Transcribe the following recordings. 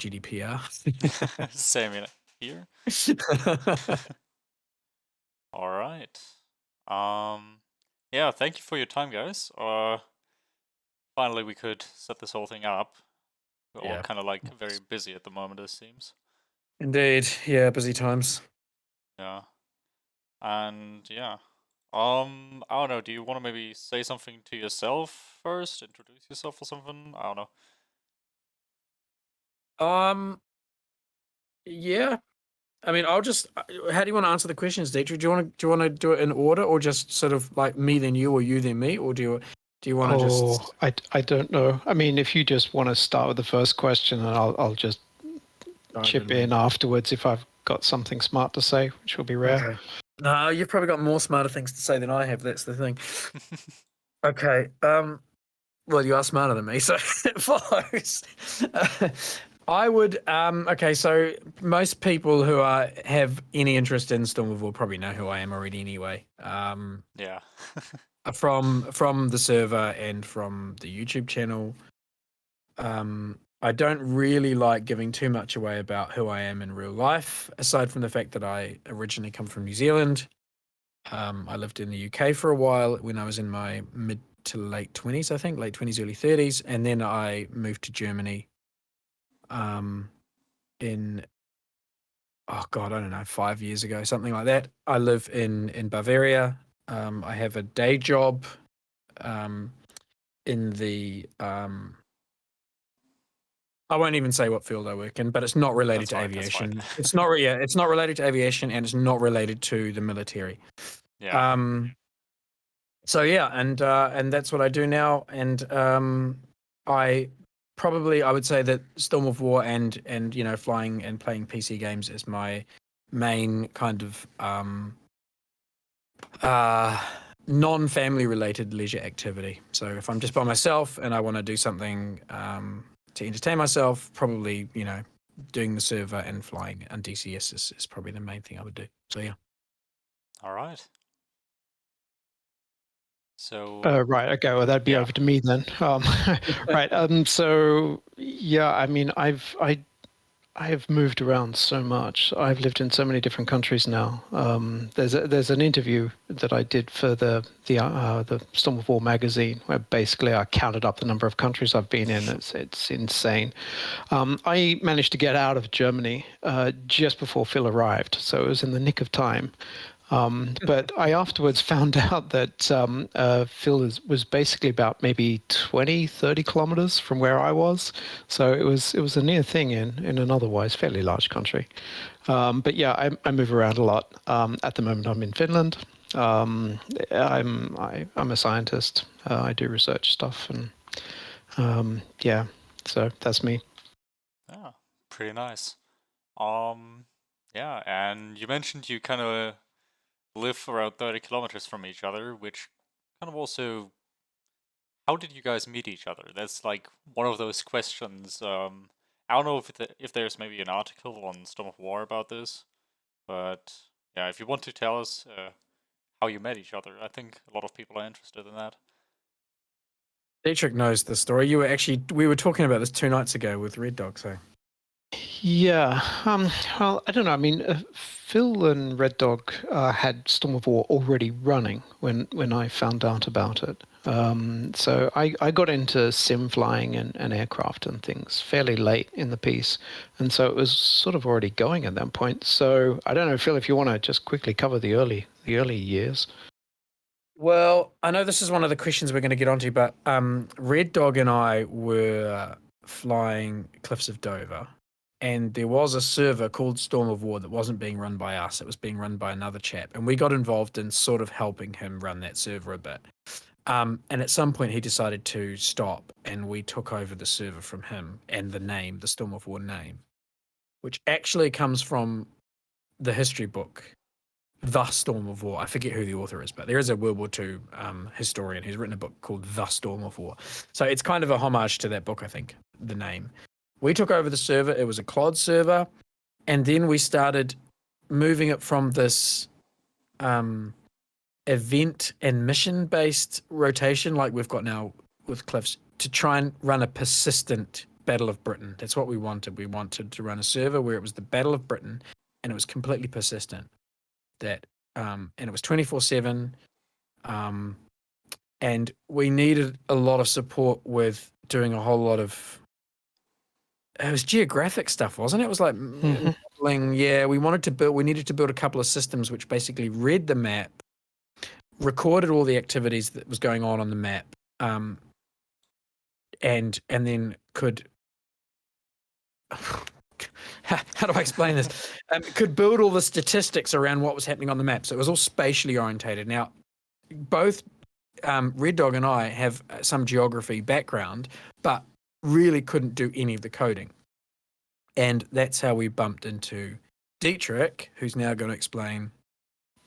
GDPR. Same here. All right. Yeah, thank you for your time, guys. Finally we could set this whole thing up. We're all Yeah. kind of like very busy at the moment, it seems. Indeed. Yeah, busy times. Yeah. And yeah. I don't know, do you want to maybe say something to yourself first? Introduce yourself or something? I don't know. Yeah. I mean, I'll just. How do you want to answer the questions, Dietrich? Do you want to do it in order, or just sort of like me then you, or you then me, or do you want to just? I don't know. I mean, if you just want to start with the first question, and I'll just chip in afterwards if I've got something smart to say, which will be rare. Okay. No, you've probably got more smarter things to say than I have. That's the thing. Okay. Well, you are smarter than me, so it follows. I would. Okay, so most people who have any interest in Storm of War probably know who I am already anyway. Yeah. From the server and from the YouTube channel. I don't really like giving too much away about who I am in real life, aside from the fact that I originally come from New Zealand. I lived in the UK for a while when I was in my mid to late 20s, I think, late 20s, early 30s, and then I moved to Germany in, oh God, I don't know, 5 years ago, something like that. I live in Bavaria. I have a day job in the I won't even say what field I work in, but it's not related to aviation. It's not related to aviation, and it's not related to the military. Yeah. So yeah, and that's what I do now. And I would say that Storm of War and flying and playing PC games is my main kind of non-family related leisure activity. So if I'm just by myself and I want to do something to entertain myself, probably, doing the server and flying on DCS is probably the main thing I would do. So yeah. All right. So right, okay, well that'd be over to me then. Right, so yeah, I mean, I have moved around so much. I've lived in so many different countries now. There's an interview that I did for the Storm of War magazine where basically I counted up the number of countries I've been in. It's insane. I managed to get out of Germany just before Phil arrived, so it was in the nick of time. But I afterwards found out that Phil was basically about maybe 20, 30 kilometers from where I was. So it was a near thing in an otherwise fairly large country. But yeah, I move around a lot. At the moment, I'm in Finland. I'm a scientist. I do research stuff, and yeah, so that's me. Yeah, pretty nice. Yeah, and you mentioned you kind of live around 30 kilometers from each other, which kind of also, how did you guys meet each other? That's like one of those questions. I don't know if there's maybe an article on Storm of War about this, but yeah, if you want to tell us how you met each other, I think a lot of people are interested in that. Dietrich knows the story. We were talking about this 2 nights ago with Red Dog, so. Yeah, well, I don't know. I mean, Phil and Red Dog had Storm of War already running when I found out about it. So I got into sim flying and aircraft and things fairly late in the piece, and so it was sort of already going at that point. So I don't know, Phil, if you want to just quickly cover the early years. Well, I know this is one of the questions we're going to get onto, but Red Dog and I were flying Cliffs of Dover, and there was a server called Storm of War that wasn't being run by us. It was being run by another chap, and we got involved in sort of helping him run that server a bit. And at some point he decided to stop, and we took over the server from him and the Storm of War name, which actually comes from the history book, The Storm of War. I forget who the author is, but there is a World War II historian who's written a book called The Storm of War. So it's kind of a homage to that book, I think, the name. We took over the server. It was a CLOD server. And then we started moving it from this event and mission-based rotation like we've got now with Cliffs to try and run a persistent Battle of Britain. That's what we wanted. We wanted to run a server where it was the Battle of Britain, and it was completely persistent. And it was 24/7. And we needed a lot of support with doing a whole lot of. It was geographic stuff, wasn't it? It was like modeling. Yeah, we needed to build a couple of systems which basically read the map, recorded all the activities that was going on the map, and then could. How do I explain this? Could build all the statistics around what was happening on the map. So it was all spatially orientated. Now, both Red Dog and I have some geography background, but really couldn't do any of the coding. And that's how we bumped into Dietrich, who's now going to explain.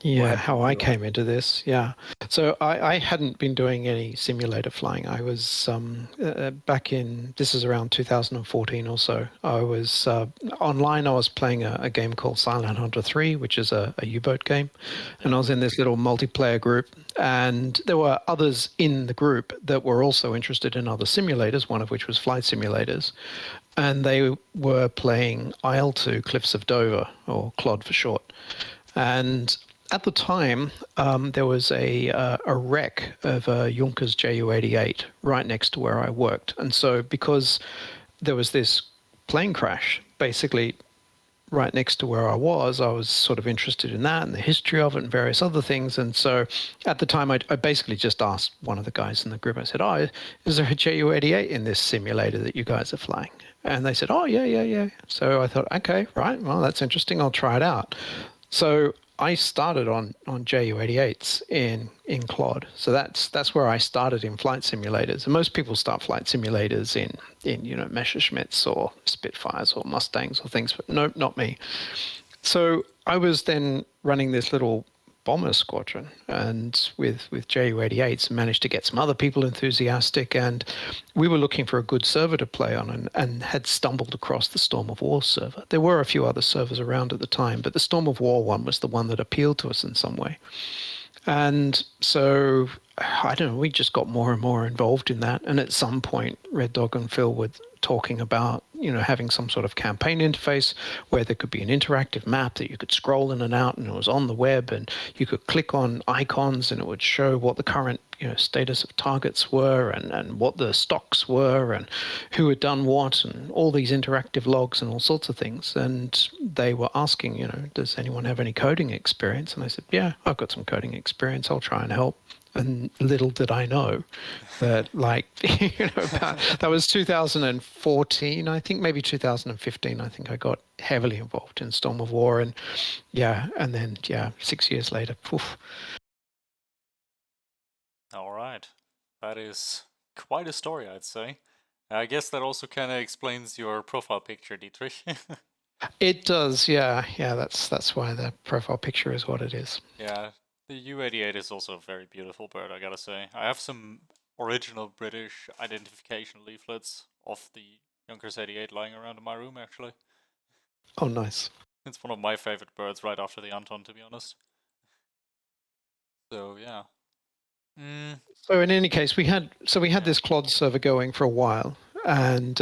Yeah, how I came into this. Yeah. So I hadn't been doing any simulator flying. I was back in, this is around 2014 or so. I was online. I was playing a game called Silent Hunter 3, which is a U-boat game. And I was in this little multiplayer group. And there were others in the group that were also interested in other simulators, one of which was flight simulators. And they were playing IL-2 Cliffs of Dover, or CLOD for short. And at the time, there was a wreck of a Junkers Ju-88 right next to where I worked. And so because there was this plane crash, basically right next to where I was sort of interested in that and the history of it and various other things. And so at the time, I basically just asked one of the guys in the group, I said, is there a Ju-88 in this simulator that you guys are flying? And they said, yeah. So I thought, okay, right, well, that's interesting. I'll try it out. So I started on Ju-88s in CLOD. So that's where I started in flight simulators. And most people start flight simulators in Messerschmitts or Spitfires or Mustangs or things, but no, not me. So I was then running this little bomber squadron and with Ju-88s, managed to get some other people enthusiastic, and we were looking for a good server to play on and had stumbled across the Storm of War server. There were a few other servers around at the time, but the Storm of War one was the one that appealed to us in some way. And so, I don't know, we just got more and more involved in that. And at some point, Red Dog and Phil were talking about, having some sort of campaign interface where there could be an interactive map that you could scroll in and out, and it was on the web, and you could click on icons and it would show what the current status of targets were and what the stocks were and who had done what and all these interactive logs and all sorts of things. And they were asking, does anyone have any coding experience? And I said, yeah, I've got some coding experience. I'll try and help. And little did I know that, that was 2014, I think, maybe 2015. I think I got heavily involved in Storm of War, and then 6 years later, poof. All right, that is quite a story, I'd say. I guess that also kind of explains your profile picture, Dietrich. It does, yeah. That's why the profile picture is what it is. Yeah. The Ju-88 is also a very beautiful bird, I gotta say. I have some original British identification leaflets of the Junkers 88 lying around in my room, actually. Oh, nice. It's one of my favorite birds right after the Anton, to be honest. So, yeah. So in any case, we had this CLOD server going for a while, and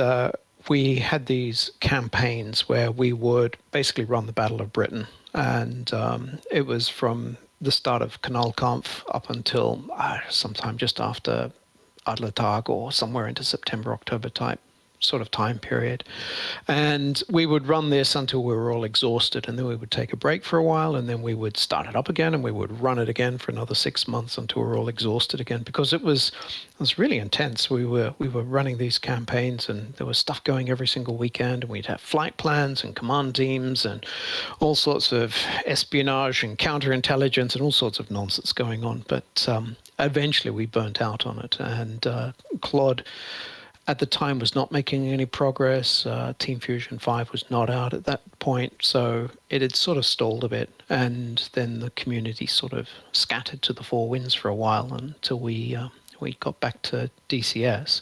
we had these campaigns where we would basically run the Battle of Britain, and it was from the start of Kanalkampf up until sometime just after Adler Tag or somewhere into September, October type sort of time period. And we would run this until we were all exhausted, and then we would take a break for a while, and then we would start it up again, and we would run it again for another 6 months until we were all exhausted again, because it was really intense. We were running these campaigns, and there was stuff going every single weekend, and we'd have flight plans and command teams and all sorts of espionage and counterintelligence and all sorts of nonsense going on. But eventually we burnt out on it, and CLOD at the time was not making any progress. Team Fusion 5 was not out at that point, so it had sort of stalled a bit. And then the community sort of scattered to the four winds for a while until we got back to DCS.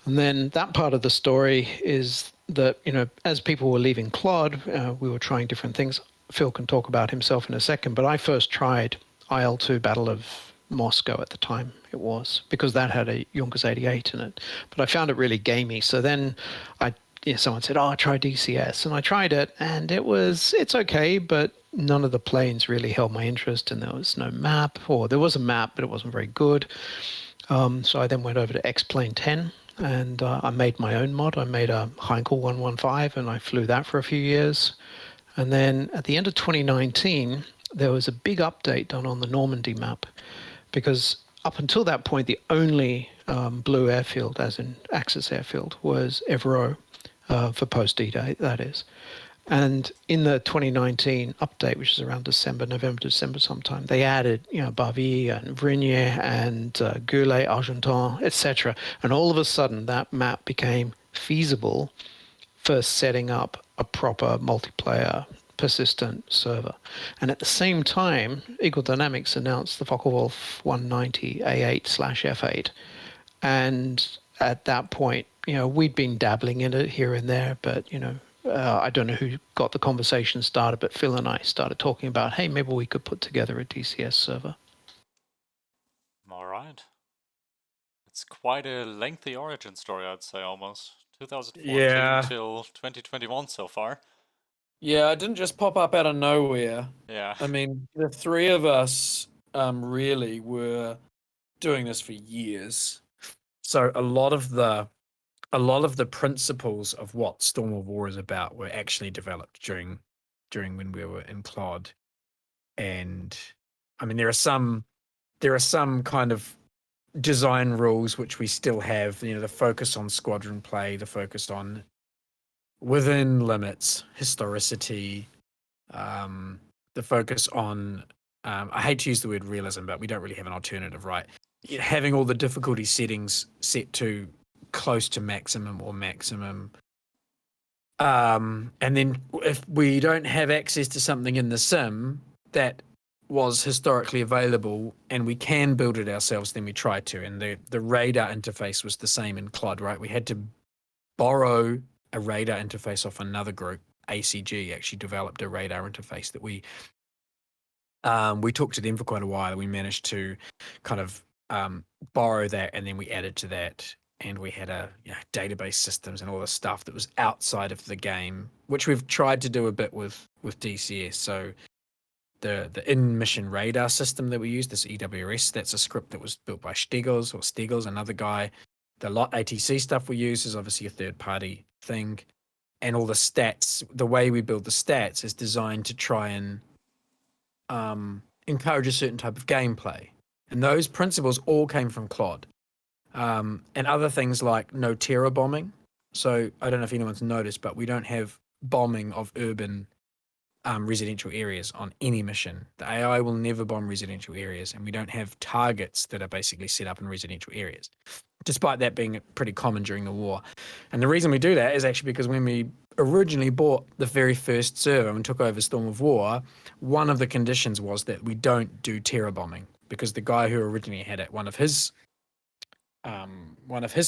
And then that part of the story is that, as people were leaving CLOD, we were trying different things. Phil can talk about himself in a second, but I first tried IL-2 Battle of Moscow at the time it was, because that had a Junkers 88 in it. But I found it really gamey. So then someone said, "Oh, try DCS," and I tried it, and it's okay, but none of the planes really held my interest, and there was no map, or there was a map, but it wasn't very good. So I then went over to X-Plane 10, and I made my own mod. I made a Heinkel 115, and I flew that for a few years. And then at the end of 2019, there was a big update done on the Normandy map, because up until that point, the only blue airfield, as in Axis airfield, was Evero for post-D-Day, that is. And in the 2019 update, which is around November, December sometime, they added, Baville and Vrigny and Goulet, Argenton, etc. And all of a sudden, that map became feasible for setting up a proper multiplayer persistent server. And at the same time, Eagle Dynamics announced the Focke-Wulf 190 A8/F8. And at that point, we'd been dabbling in it here and there, but, I don't know who got the conversation started, but Phil and I started talking about, hey, maybe we could put together a DCS server. All right. It's quite a lengthy origin story, I'd say, almost. 2014 till 2021 so far. Yeah, it didn't just pop up out of nowhere. Yeah. I mean, the three of us really were doing this for years. So a lot of the principles of what Storm of War is about were actually developed during when we were in Clod. And I mean, there are some kind of design rules which we still have, the focus on squadron play, the focus on within limits, historicity, the focus on, I hate to use the word realism, but we don't really have an alternative, right? Having all the difficulty settings set to close to maximum or maximum. And then if we don't have access to something in the sim that was historically available and we can build it ourselves, then we try to. And the radar interface was the same in Clod, right? We had to borrow a radar interface off another group. ACG actually developed a radar interface that we talked to them for quite a while. We managed to kind of borrow that, and then we added to that, and we had a database systems and all the stuff that was outside of the game, which we've tried to do a bit with DCS. So the in-mission radar system that we use, this EWRS, that's a script that was built by Stegels, another guy. The lot ATC stuff we use is obviously a third-party thing. And all the stats, the way we build the stats is designed to try and encourage a certain type of gameplay. And those principles all came from Clod. And other things like no terror bombing. So I don't know if anyone's noticed, but we don't have bombing of urban residential areas on any mission. The AI will never bomb residential areas, and we don't have targets that are basically set up in residential areas, despite that being pretty common during the war. And the reason we do that is actually because when we originally bought the very first server and took over Storm of War, one of the conditions was that we don't do terror bombing, because the guy who originally had it, one of his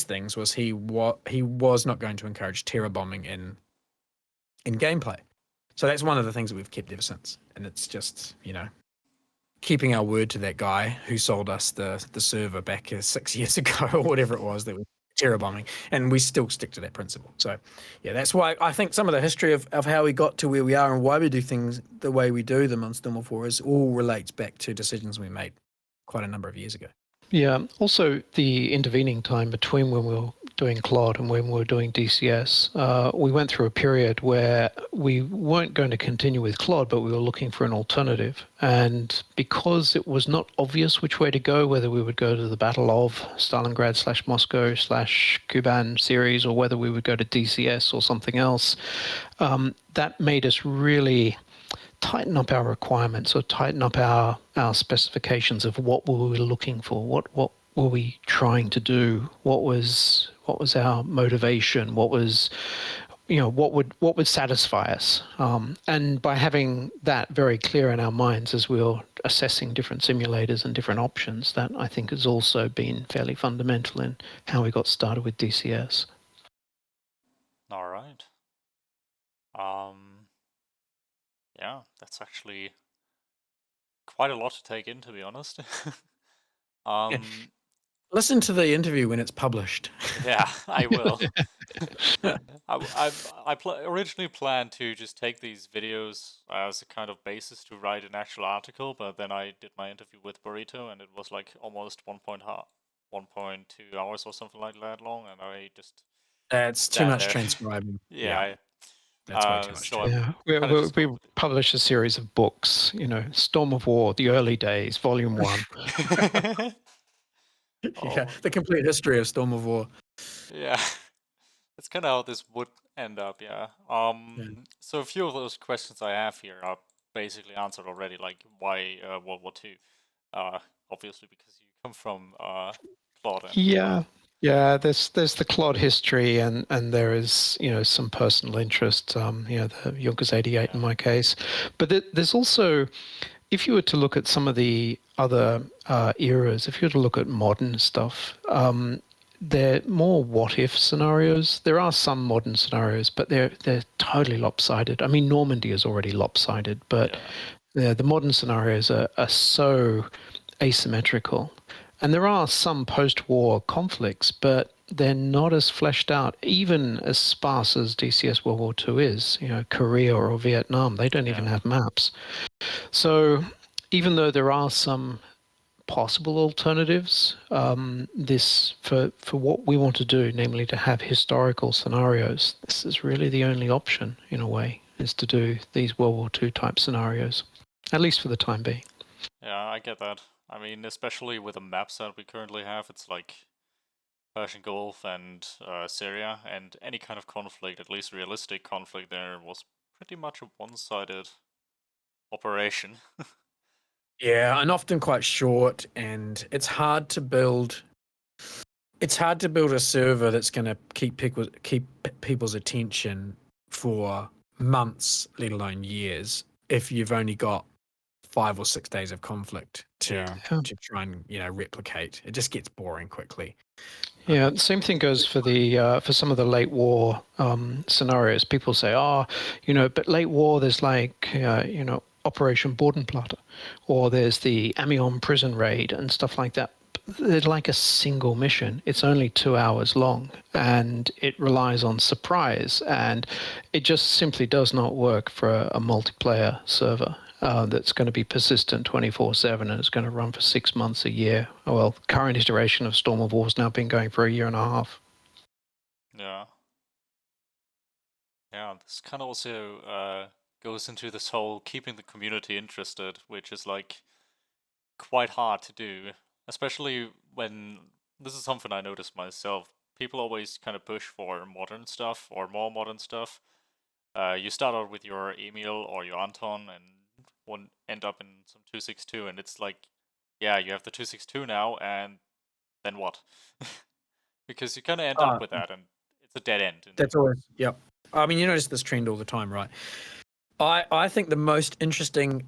things was he was not going to encourage terror bombing in gameplay. So that's one of the things that we've kept ever since. And it's just, keeping our word to that guy who sold us the server back 6 years ago or whatever it was that was terror bombing. And we still stick to that principle. So, yeah, that's why I think some of the history of how we got to where we are and why we do things the way we do them on Storm of War all relates back to decisions we made quite a number of years ago. Yeah. Also, the intervening time between when we were doing Clod and when we were doing DCS, we went through a period where we weren't going to continue with Clod, but we were looking for an alternative. And because it was not obvious which way to go, whether we would go to the Battle of Stalingrad/Moscow/Kuban series, or whether we would go to DCS or something else, that made us really tighten up our requirements, or tighten up our specifications of what we were looking for, what were we trying to do, what was our motivation, what was, what would satisfy us. And by having that very clear in our minds as we were assessing different simulators and different options, that I think has also been fairly fundamental in how we got started with DCS. All right. Yeah, that's actually quite a lot to take in, to be honest. Um, Listen to the interview when it's published. yeah, I will. Originally planned to just take these videos as a kind of basis to write an actual article, but then I did my interview with Burrito, and it was like almost 1.2 hours or something like that long, and I just That's too stand much there. transcribing. Yeah, That's way too much. so I'm Yeah, kind of just we going with published a series of books, Storm of War, the early days, volume 1. it. Yeah, Oh, the complete history of Storm of War. yeah. That's kind of how this would end up, yeah. So a few of those questions I have here are basically answered already, like why World War II? Obviously because you come from Claude and Yeah, yeah. There's the Claude history, and there is some personal interest. The Junkers 88 in yeah, my case, but there's also, if you were to look at some of the other eras, if you were to look at modern stuff, they're more what if scenarios. There are some modern scenarios, but they're totally lopsided. I mean, Normandy is already lopsided, but the modern scenarios are so asymmetrical. And there are some post-war conflicts, but they're not as fleshed out, even as sparse as DCS World War II is. Korea or Vietnam, they don't even yeah, have maps. So even though there are some possible alternatives, this for what we want to do, namely to have historical scenarios, this is really the only option in a way, is to do these World War II type scenarios, at least for the time being. yeah. I get that. I mean, especially with the maps that we currently have, it's like Persian Gulf and Syria, and any kind of conflict, at least realistic conflict, there was pretty much a one-sided operation. Yeah, and often quite short, and it's hard to build. It's hard to build a server that's going to keep people's attention for months, let alone years, if you've only got 5 or 6 days of conflict to Yeah. to try and replicate. It just gets boring quickly. Yeah, same thing goes for the for some of the late war scenarios. People say, but late war there's like Operation Bodenplatte, or there's the Amiens prison raid and stuff like that. They're like a single mission. It's only 2 hours long, and it relies on surprise, and it just simply does not work for a multiplayer server. That's going to be persistent 24/7 and it's going to run for 6 months, a year. Well, current iteration of Storm of War has now been going for a year and a half. Yeah. Yeah, this kind of also goes into this whole keeping the community interested, which is like quite hard to do, especially when this is something I noticed myself. People always kind of push for modern stuff or more modern stuff. You start out with your Emil or your Anton and one end up in some 262, and it's like, yeah, you have the 262 now, and then what? Because you kind of end up with that, and it's a dead end. That's always, yep. I mean, you notice this trend all the time, right? I think the most interesting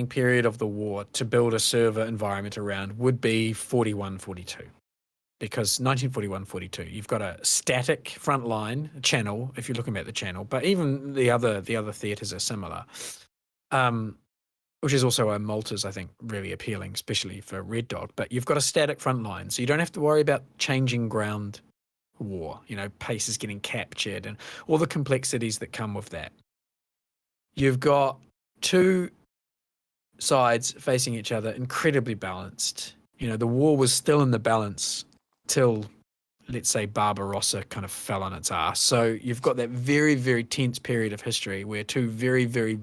period of the war to build a server environment around would be 41-42. Because 1941-42, you've got a static front line channel, if you're looking at the channel, but even the other theaters are similar. Which is also why Malta's, I think, really appealing, especially for Red Dog. But you've got a static front line, so you don't have to worry about changing ground war, paces getting captured and all the complexities that come with that. You've got two sides facing each other, incredibly balanced. The war was still in the balance till, let's say, Barbarossa kind of fell on its ass. So you've got that very, very tense period of history where two very, very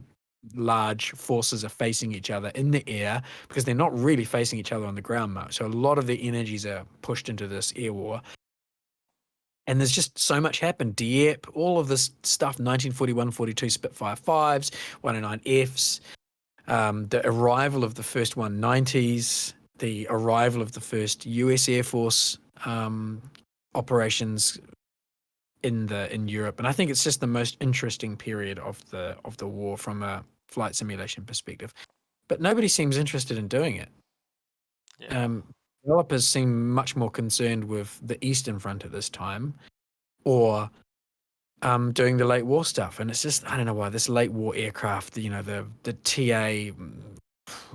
large forces are facing each other in the air because they're not really facing each other on the ground much. So a lot of the energies are pushed into this air war. And there's just so much happened. Dieppe, all of this stuff, 1941-42 Spitfire 5s, 109Fs, the arrival of the first 190s, the arrival of the first US Air Force operations in Europe. And I think it's just the most interesting period of the war from a flight simulation perspective. But nobody seems interested in doing it. Yeah. Developers seem much more concerned with the Eastern Front at this time, or doing the late war stuff. And it's just, I don't know why, this late war aircraft, the TA,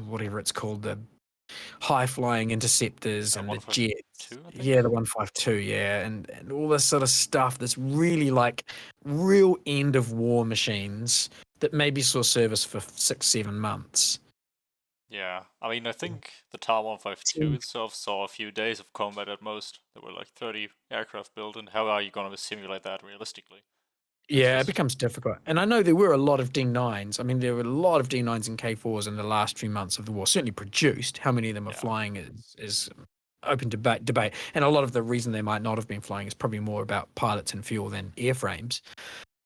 whatever it's called, the high-flying interceptors and the jets. 152, I think. Yeah, the 152, yeah, and all this sort of stuff that's really like real end-of-war machines that maybe saw service for 6-7 months. Yeah, I mean, I think the TAR 152 Seems- itself saw a few days of combat at most. There were like 30 aircraft built, and how are you going to simulate that realistically? Yeah, it just- becomes difficult. And I know there were a lot of D9s. I mean, there were a lot of D9s and K4s in the last few months of the war, certainly produced. How many of them are Yeah. flying is open debate. And a lot of the reason they might not have been flying is probably more about pilots and fuel than airframes.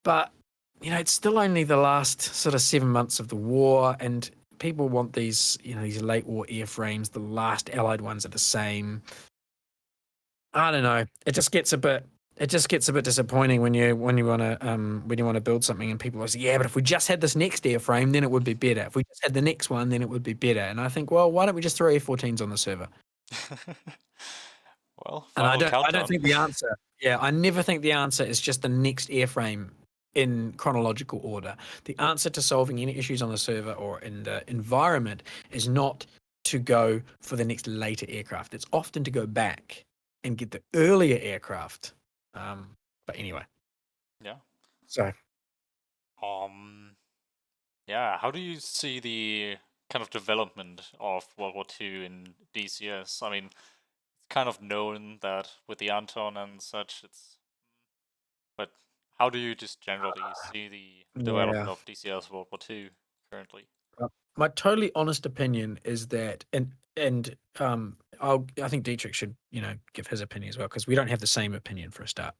But, you know, it's still only the last sort of 7 months of the war, and people want these, you know, these late war airframes. The last Allied ones are the same. I don't know. It just gets a bit disappointing when you want to build something and people are saying, yeah, but if we just had this next airframe, then it would be better. If we just had the next one, then it would be better. And I think, well, why don't we just throw F-14s on the server? Well, And I final don't countdown. think the answer. Yeah, I never think the answer is just the next airframe in chronological order. The answer to solving any issues on the server or in the environment is not to go for the next later aircraft. It's often to go back and get the earlier aircraft. But anyway, Yeah. so Yeah, how do you see the kind of development of World War II in DCS? I mean, it's kind of known that with the Anton and such, but how do you just generally see the development yeah. of DCS World War II currently? My totally honest opinion is that, I think Dietrich should, you know, give his opinion as well, because we don't have the same opinion for a start.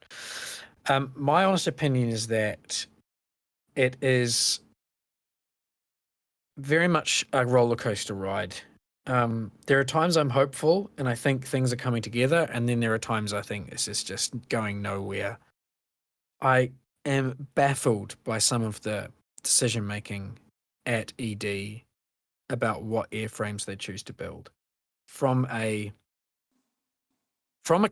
My honest opinion is that it is very much a roller coaster ride. There are times I'm hopeful and I think things are coming together, and then there are times I think this is just going nowhere. I am baffled by some of the decision making at ED about what airframes they choose to build. From a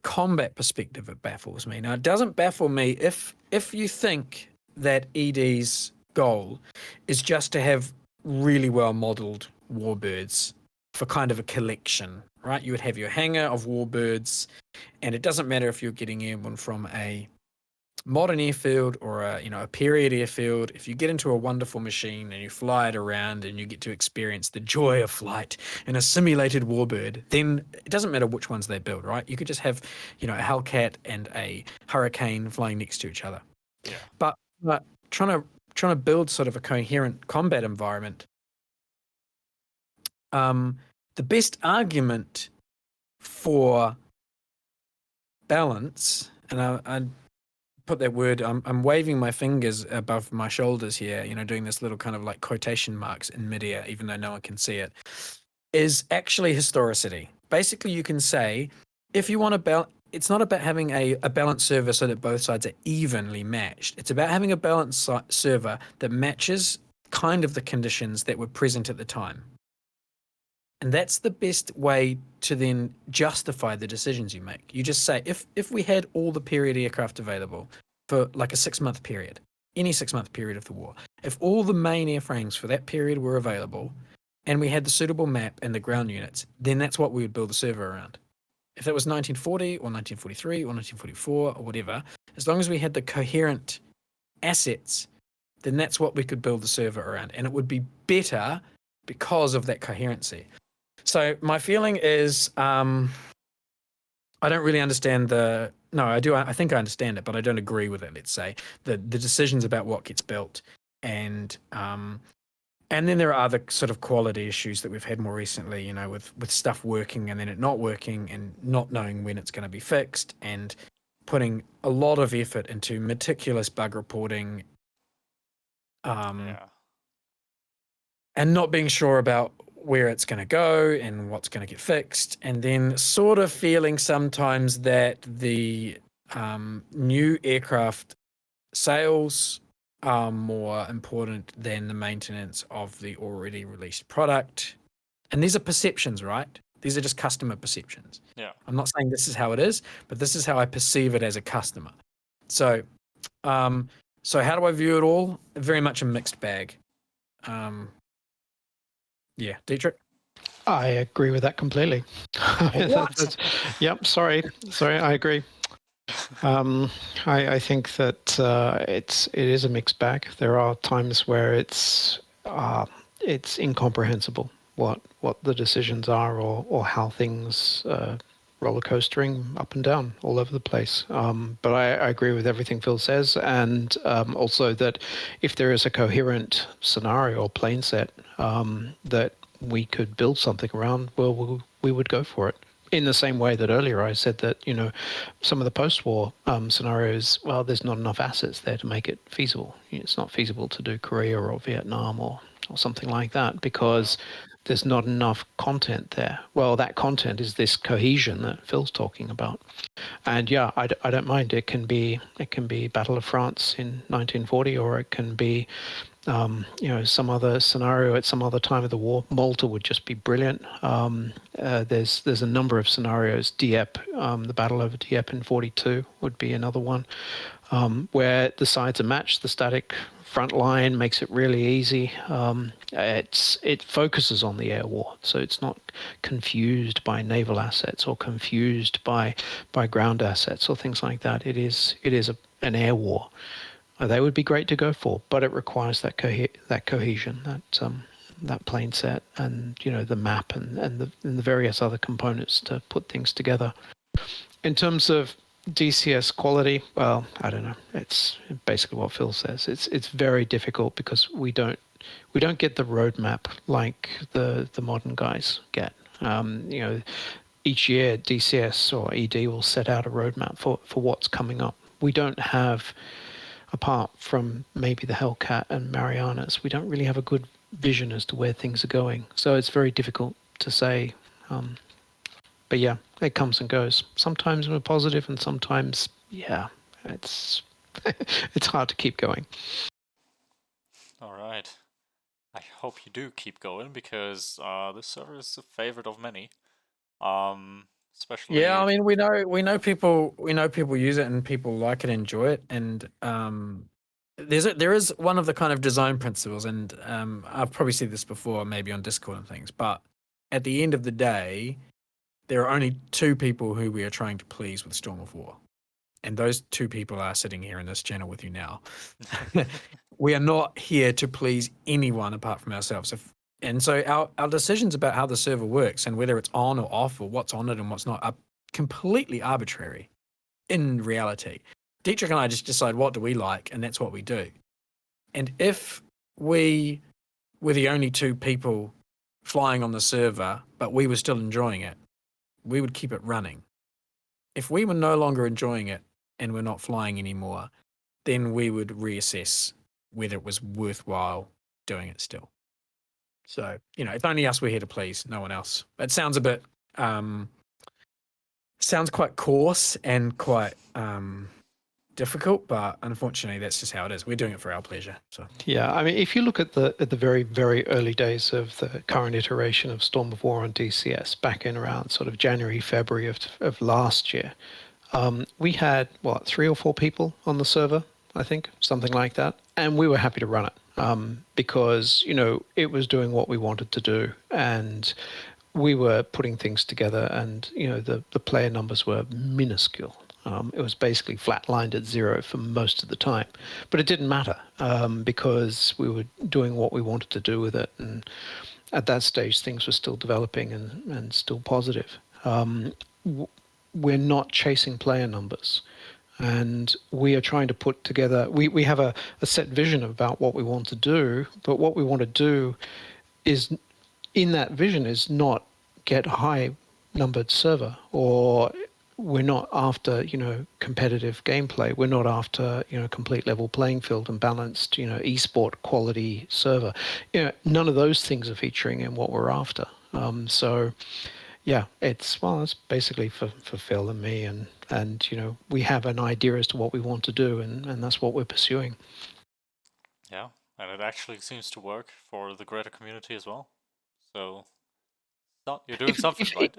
combat perspective, it baffles me. Now, it doesn't baffle me if you think that ED's goal is just to have really well modeled warbirds for kind of a collection, right? You would have your hangar of warbirds, and it doesn't matter if you're getting airborne from a modern airfield or a period airfield. If you get into a wonderful machine and you fly it around and you get to experience the joy of flight in a simulated warbird, then it doesn't matter which ones they build, right? You could just have, a Hellcat and a Hurricane flying next to each other. Yeah. But trying to build sort of a coherent combat environment, the best argument for balance, and I put that word, I'm waving my fingers above my shoulders here, doing this little kind of like quotation marks in midair, even though no one can see it, is actually historicity. Basically, you can say, if you want to it's not about having a balanced server so that both sides are evenly matched. It's about having a balanced server that matches kind of the conditions that were present at the time. And that's the best way to then justify the decisions you make. You just say, if we had all the period aircraft available for like a 6-month period, any 6-month period of the war, if all the main airframes for that period were available and we had the suitable map and the ground units, then that's what we would build the server around. If it was 1940 or 1943 or 1944 or whatever, as long as we had the coherent assets, then that's what we could build the server around. And it would be better because of that coherency. So my feeling is, I don't really understand I do. I think I understand it, but I don't agree with it. Let's say the decisions about what gets built, and then there are other sort of quality issues that we've had more recently. With stuff working and then it not working, and not knowing when it's going to be fixed, and putting a lot of effort into meticulous bug reporting, Yeah. and not being sure about where it's going to go and what's going to get fixed, and then sort of feeling sometimes that the new aircraft sales are more important than the maintenance of the already released product. And these are perceptions, right? These are just customer perceptions. Yeah. I'm not saying this is how it is, but this is how I perceive it as a customer. So how do I view it all? Very much a mixed bag. Yeah, Dietrich? I agree with that completely. What? Yep. Sorry. I agree. I think that it is a mixed bag. There are times where it's incomprehensible what the decisions are, or how things roller coastering up and down all over the place. But I agree with everything Phil says, and also that if there is a coherent scenario or plane set that we could build something around, well, we would go for it. In the same way that earlier I said that, some of the post-war scenarios, well, there's not enough assets there to make it feasible. It's not feasible to do Korea or Vietnam or something like that because there's not enough content there. Well, that content is this cohesion that Phil's talking about. And yeah, I don't mind. It can be Battle of France in 1940, or it can be some other scenario at some other time of the war. Malta would just be brilliant. There's a number of scenarios. Dieppe, the battle over Dieppe in 42 would be another one, where the sides are matched. The static front line makes it really easy. It focuses on the air war, so it's not confused by naval assets or confused by ground assets or things like that. It is an air war. They would be great to go for, but it requires that cohesion, that plane set, and the map and the various other components to put things together. In terms of DCS quality, well, I don't know. It's basically what Phil says. It's very difficult because we don't get the roadmap like the modern guys get. Each year DCS or ED will set out a roadmap for what's coming up. We don't have, apart from maybe the Hellcat and Marianas, we don't really have a good vision as to where things are going. So it's very difficult to say. But yeah, it comes and goes. Sometimes we're positive, and sometimes, yeah, it's it's hard to keep going. All right. I hope you do keep going because this server is a favorite of many. Especially. Yeah, I mean, we know people use it and people like it, enjoy it, and there is one of the kind of design principles, and I've probably said this before, maybe on Discord and things, but at the end of the day, there are only two people who we are trying to please with Storm of War, and those two people are sitting here in this channel with you now. We are not here to please anyone apart from ourselves. And so our decisions about how the server works and whether it's on or off or what's on it and what's not are completely arbitrary in reality. Dietrich and I just decide what do we like, and that's what we do. And if we were the only two people flying on the server, but we were still enjoying it, we would keep it running. If we were no longer enjoying it and we're not flying anymore, then we would reassess whether it was worthwhile doing it still. So, it's only us we're here to please, no one else. It sounds a bit, sounds quite coarse and quite difficult, but unfortunately that's just how it is. We're doing it for our pleasure. So yeah, I mean, if you look at the very, very early days of the current iteration of Storm of War on DCS, back in around sort of January, February of last year, we had 3 or 4 people on the server, I think, something like that, and we were happy to run it because it was doing what we wanted to do, and we were putting things together, and the player numbers were minuscule. It was basically flatlined at 0 for most of the time, but it didn't matter because we were doing what we wanted to do with it, and at that stage things were still developing and still positive. We're not chasing player numbers, and we are trying to put together, we have a set vision about what we want to do, but what we want to do is, in that vision, is not get a high numbered server, or we're not after competitive gameplay. We're not after complete level playing field and balanced esport quality server. None of those things are featuring in what we're after. So yeah, it's basically for Phil and me, and we have an idea as to what we want to do, and that's what we're pursuing. Yeah, and it actually seems to work for the greater community as well. So You're doing something, right?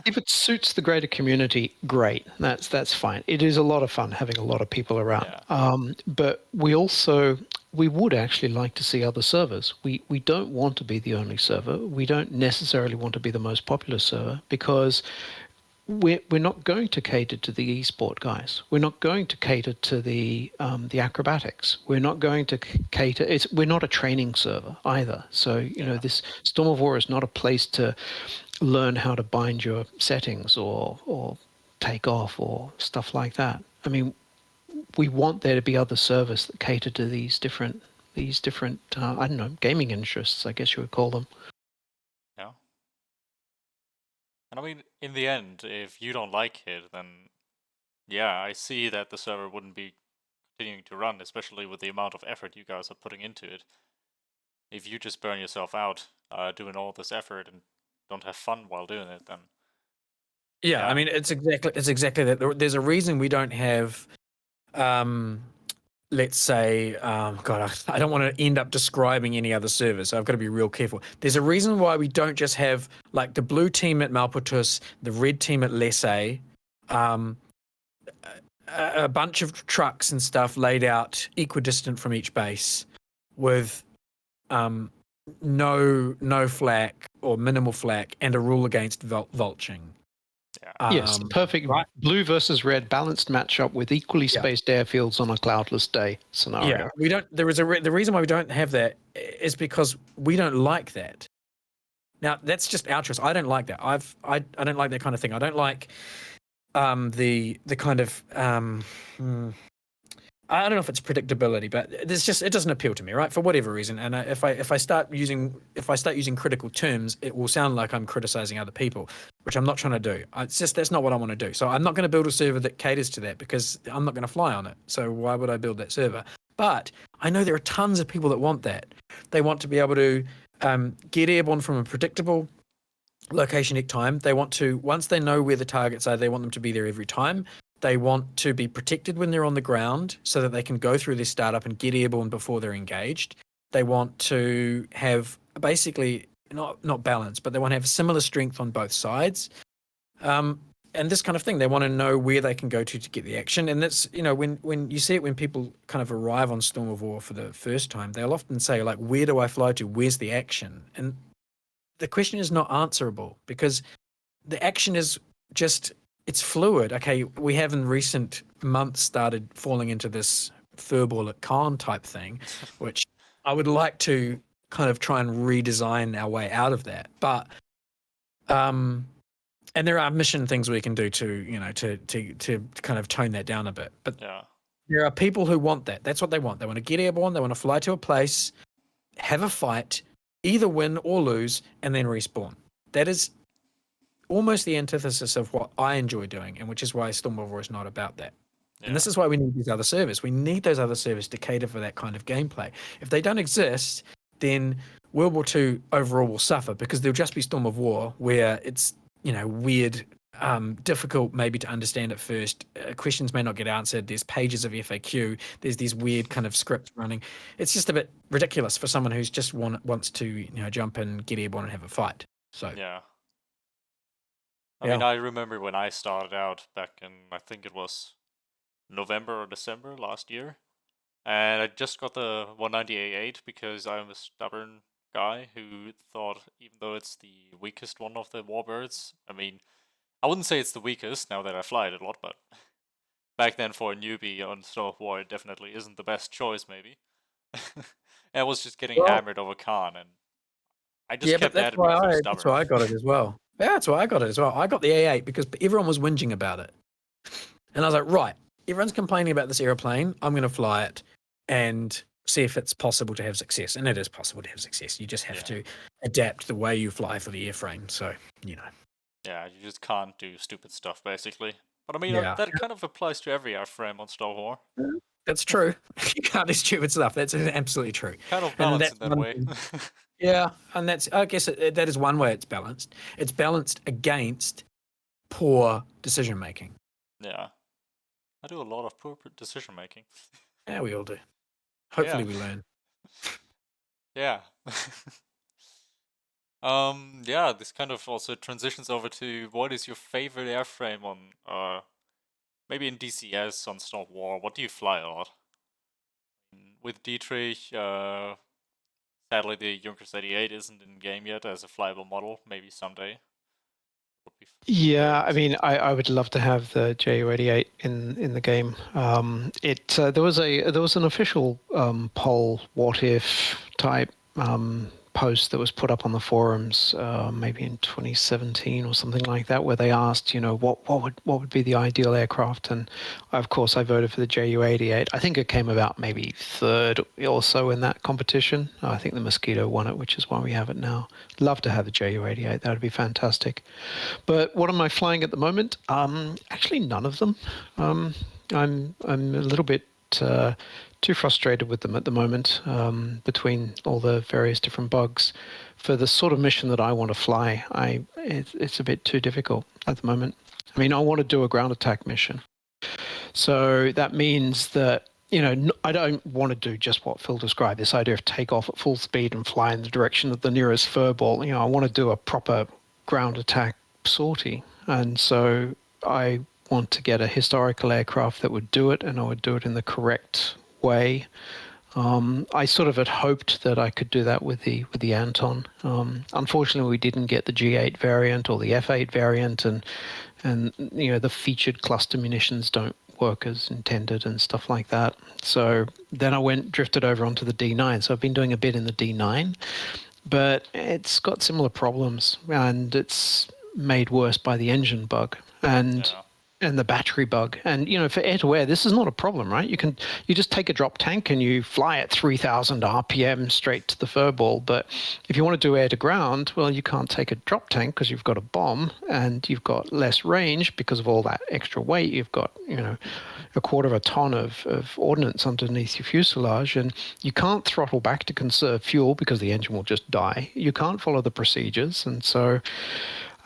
If it suits the greater community, great. That's fine. It is a lot of fun having a lot of people around. Yeah. But we would actually like to see other servers. We don't want to be the only server. We don't necessarily want to be the most popular server because we're not going to cater to the esport guys. We're not going to cater to the acrobatics. We're not going to cater. We're not a training server either. So this Storm of War is not a place to learn how to bind your settings or take off or stuff like that. I mean, we want there to be other servers that cater to these different I don't know, gaming interests, I guess you would call them. Yeah. And I mean, in the end, if you don't like it, then yeah, I see that the server wouldn't be continuing to run, especially with the amount of effort you guys are putting into it. If you just burn yourself out doing all this effort and don't have fun while doing it, then Yeah, I mean, it's exactly that. There's a reason we don't have, let's say, God, I don't want to end up describing any other server, so I've got to be real careful. There's a reason why we don't just have like the blue team at Malpatus, the red team at Lessay, a bunch of trucks and stuff laid out equidistant from each base, with no flak or minimal flak, and a rule against vulching. Yes, the perfect blue versus red balanced matchup with equally spaced airfields on a cloudless day scenario. Yeah, we don't. There is the reason why we don't have that is because we don't like that. Now that's just our choice. I don't like that. I don't like that kind of thing. I don't like the kind of I don't know if it's predictability, but it doesn't appeal to me, right? For whatever reason. And if I start using critical terms, it will sound like I'm criticizing other people, which I'm not trying to do. It's just that's not what I want to do. So I'm not going to build a server that caters to that because I'm not going to fly on it. So why would I build that server? But I know there are tons of people that want that. They want to be able to get airborne from a predictable location each time. They want to, once they know where the targets are, they want them to be there every time. They want to be protected when they're on the ground so that they can go through their startup and get airborne before they're engaged. They want to have basically not balance, but they want to have similar strength on both sides. And this kind of thing, they want to know where they can go to get the action. And that's, when you see it, when people kind of arrive on Storm of War for the first time, they'll often say, like, where do I fly to? Where's the action? And the question is not answerable because the action is just, it's fluid. Okay, we have in recent months started falling into this furball at Khan type thing, which I would like to kind of try and redesign our way out of that. But and there are mission things we can do to kind of tone that down a bit. But there are people who want that. That's what they want. They want to get airborne. They want to fly to a place, have a fight, either win or lose, and then respawn. That is almost the antithesis of what I enjoy doing, and which is why Storm of War is not about that. Yeah. And this is why we need these other servers. We need those other servers to cater for that kind of gameplay. If they don't exist, then World War II overall will suffer because there'll just be Storm of War where it's, weird, difficult maybe to understand at first. Questions may not get answered. There's pages of FAQ. There's these weird kind of scripts running. It's just a bit ridiculous for someone who's just wants to, jump in, get airborne, and have a fight. So yeah. I mean, I remember when I started out back in, I think it was November or December last year, and I just got the 190A8 because I'm a stubborn guy who thought, even though it's the weakest one of the warbirds, I mean, I wouldn't say it's the weakest now that I fly it a lot, but back then for a newbie on Storm of War, it definitely isn't the best choice, maybe. And I was just getting hammered over Khan, and I just kept at it because I'm stubborn. That's why I got it as well. Yeah, that's why I got it as well. I got the A8 because everyone was whinging about it. And I was like, right, everyone's complaining about this airplane. I'm going to fly it and see if it's possible to have success. And it is possible to have success. You just have to adapt the way you fly for the airframe. So, Yeah, you just can't do stupid stuff, basically. But I mean, that kind of applies to every airframe on Star Wars. That's true. You can't do stupid stuff. That's absolutely true. Kind of balanced in that way. Yeah, and I guess that is one way it's balanced. It's balanced against poor decision making. Yeah. I do a lot of poor decision making. Yeah, we all do. Hopefully we learn. Yeah. Yeah, this kind of also transitions over to what is your favorite airframe on, maybe in DCS on Star War. What do you fly a lot? With Dietrich, sadly the Junkers 88 isn't in game yet as a flyable model. Maybe someday. Would be Yeah, I great. mean, I would love to have the Ju-88 in the game. There was an official poll, what if type post that was put up on the forums, maybe in 2017 or something like that, where they asked, what would be the ideal aircraft, and of course I voted for the Ju-88. I think it came about maybe third or so in that competition. I think the Mosquito won it, which is why we have it now. Love to have the Ju-88. That would be fantastic. But what am I flying at the moment? Actually, none of them. I'm a little bit too frustrated with them at the moment, between all the various different bugs. For the sort of mission that I want to fly, it's a bit too difficult at the moment. I mean, I want to do a ground attack mission. So that means that, I don't want to do just what Phil described, this idea of take off at full speed and fly in the direction of the nearest furball. I want to do a proper ground attack sortie. And so I want to get a historical aircraft that would do it, and I would do it in the correct way. I sort of had hoped that I could do that with the Anton. Unfortunately, we didn't get the G8 variant or the F8 variant, and the featured cluster munitions don't work as intended and stuff like that. So then I drifted over onto the D9. So I've been doing a bit in the D9, but it's got similar problems, and it's made worse by the engine bug and the battery bug. And for air-to-air, this is not a problem, right? You just take a drop tank and you fly at 3,000 RPM straight to the furball. But if you want to do air-to-ground, well, you can't take a drop tank because you've got a bomb, and you've got less range because of all that extra weight. You've got a quarter of a ton of ordnance underneath your fuselage, and you can't throttle back to conserve fuel because the engine will just die. You can't follow the procedures, and so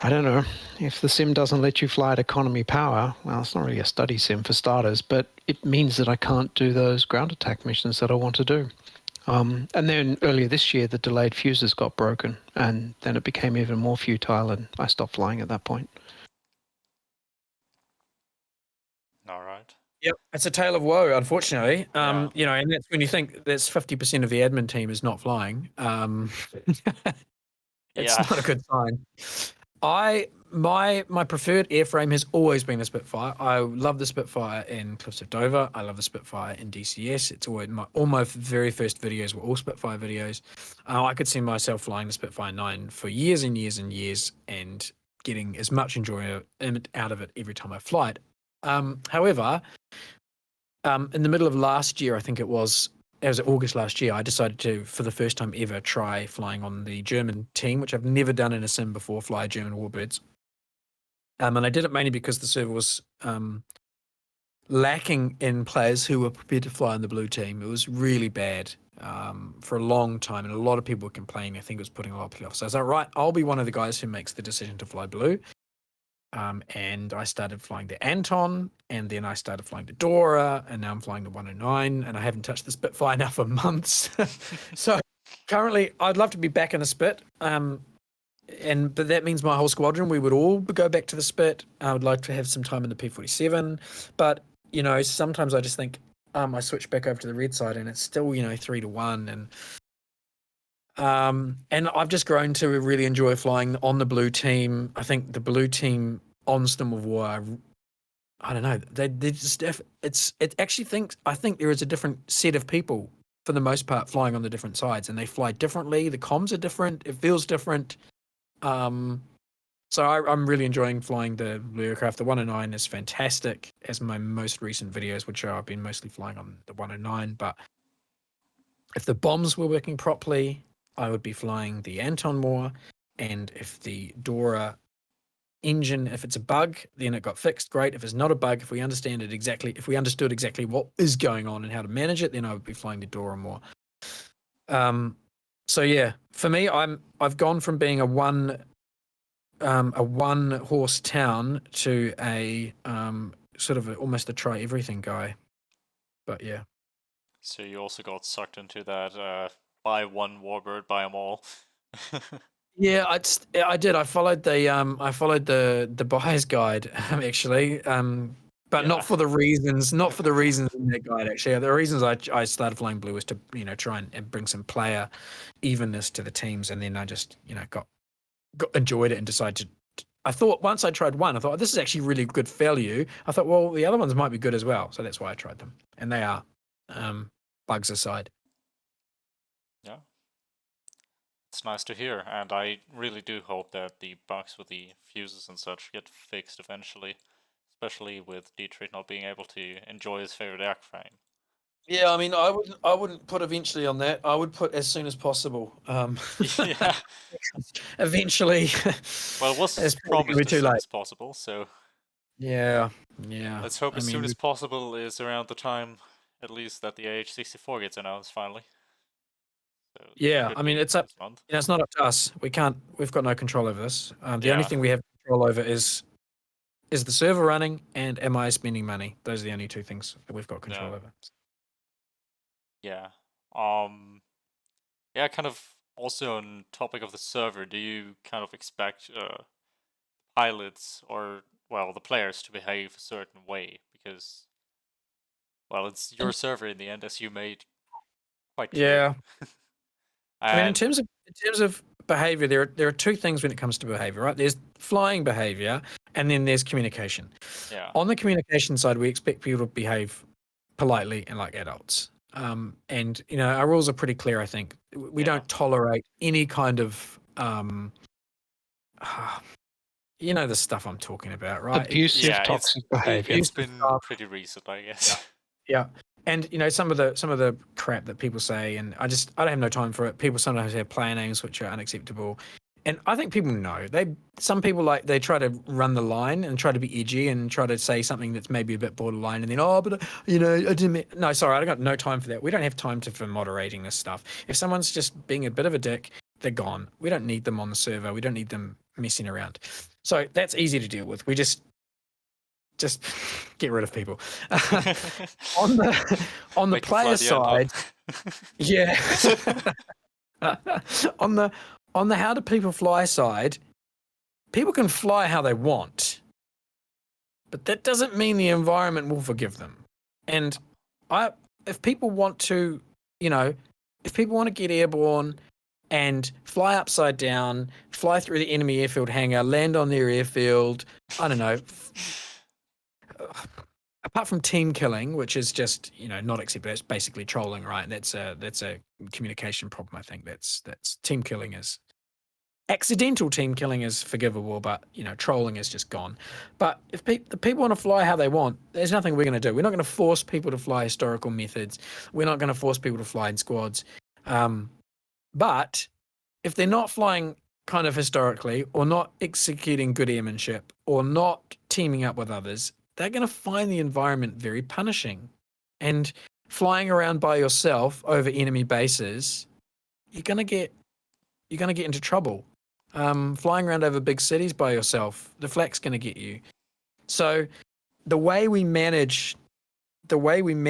I don't know, if the sim doesn't let you fly at economy power, well, it's not really a study sim for starters, but it means that I can't do those ground attack missions that I want to do. And then earlier this year, the delayed fuses got broken, and then it became even more futile, and I stopped flying at that point. All right. Yep, it's a tale of woe, unfortunately. Yeah. And that's when you think that's 50% of the admin team is not flying. It's Yeah. not a good sign. My preferred airframe has always been the Spitfire. I love the Spitfire in Cliffs of Dover. I love the Spitfire in DCS. It's always all my very first videos were all Spitfire videos. I could see myself flying the Spitfire 9 for years and years and years, and getting as much enjoyment out of it every time I fly it. However, in the middle of last year, I think it was August last year, I decided to, for the first time ever, try flying on the German team, which I've never done in a sim before, fly German warbirds. And I did it mainly because the server was lacking in players who were prepared to fly on the blue team. It was really bad for a long time, and a lot of people were complaining. I think it was putting a lot of people off. So I was like, right, I'll be one of the guys who makes the decision to fly blue. And I started flying the Anton, and then I started flying the Dora, and now I'm flying the 109, and I haven't touched the Spitfire now for months. So currently, I'd love to be back in the Spit, but that means my whole squadron, we would all go back to the Spit. I would like to have some time in the P-47, but sometimes I just think I switch back over to the red side, and it's still 3-1, and I've just grown to really enjoy flying on the blue team. I think the blue team on Stim of War, I don't know, they just I think there is a different set of people for the most part flying on the different sides, and they fly differently. The comms are different. It feels different. So I'm really enjoying flying the blue aircraft. The 109 is fantastic, as my most recent videos would show. I've been mostly flying on the 109, but if the bombs were working properly, I would be flying the Anton more, and if the Dora engine, if it's a bug, then it got fixed, great. If it's not a bug, if we understood exactly what is going on and how to manage it, then I would be flying the Dora more. So yeah, for me, I've gone from being a one horse town to a sort of almost a try everything guy. But yeah. So you also got sucked into that buy one warbird, buy them all. Yeah, I did. I followed the buyer's guide actually, but Yeah. not for the reasons in that guide actually. The reasons I started flying blue was to try and bring some player evenness to the teams, and then I just got enjoyed it and decided to. I thought once I tried one, I thought, oh, this is actually really good value. I thought, well, the other ones might be good as well, so that's why I tried them, and they are. Bugs aside. Yeah. It's nice to hear, and I really do hope that the bugs with the fuses and such get fixed eventually, especially with Dietrich not being able to enjoy his favorite airframe. Yeah, I mean, I wouldn't put eventually on that. I would put as soon as possible. Yeah. Eventually. Well, it was it's probably gonna promised be as too soon late. as possible, so Yeah. let's hope I as soon mean, as possible is around the time, at least, that the AH-64 gets announced finally. So yeah. could I mean, be it's up. this month. It's not up to us. We've got no control over this. The only Yeah. thing we have control over is the server running and am I spending money? Those are the only two things that we've got control Yeah. over. Yeah. Yeah, kind of also on topic of the server, do you kind of expect pilots or, well, the players to behave a certain way? Because, well, it's your server in the end, as you made quite clear. Yeah. I mean, in And terms of behavior, there are two things when it comes to behavior, right? There's flying behavior, and then there's communication. yeah, On the communication side, we expect people to behave politely and like adults. And our rules are pretty clear. I think we yeah, don't tolerate any kind of the stuff I'm talking about, right? Abusive, yeah, toxic behavior. it's Abusive been stuff. pretty recent, I guess. Yeah. And some of the crap that people say, and I don't have no time for it. People sometimes have player names which are unacceptable. And I think people know. Some people they try to run the line and try to be edgy and try to say something that's maybe a bit borderline, and then but I didn't. No, sorry, I got no time for that. We don't have time for moderating this stuff. If someone's just being a bit of a dick, they're gone. We don't need them on the server. We don't need them messing around. So that's easy to deal with. We just get rid of people. on the Make them fly player the Anton. side, yeah. on the how do people fly side, people can fly how they want, but that doesn't mean the environment will forgive them. And if people want to, if people want to get airborne and fly upside down, fly through the enemy airfield hangar, land on their airfield, I don't know. Apart from team killing, which is just not acceptable, it's basically trolling, right? That's a communication problem. I think that's team killing is accidental team killing is forgivable, but trolling is just gone. But if the people want to fly how they want, there's nothing we're going to do. We're not going to force people to fly historical methods. We're not going to force people to fly in squads. But if they're not flying kind of historically, or not executing good airmanship, or not teaming up with others, they're going to find the environment very punishing. And flying around by yourself over enemy bases, you're going to get into trouble. Flying around over big cities by yourself, the flak's going to get you. So the way we manage the way we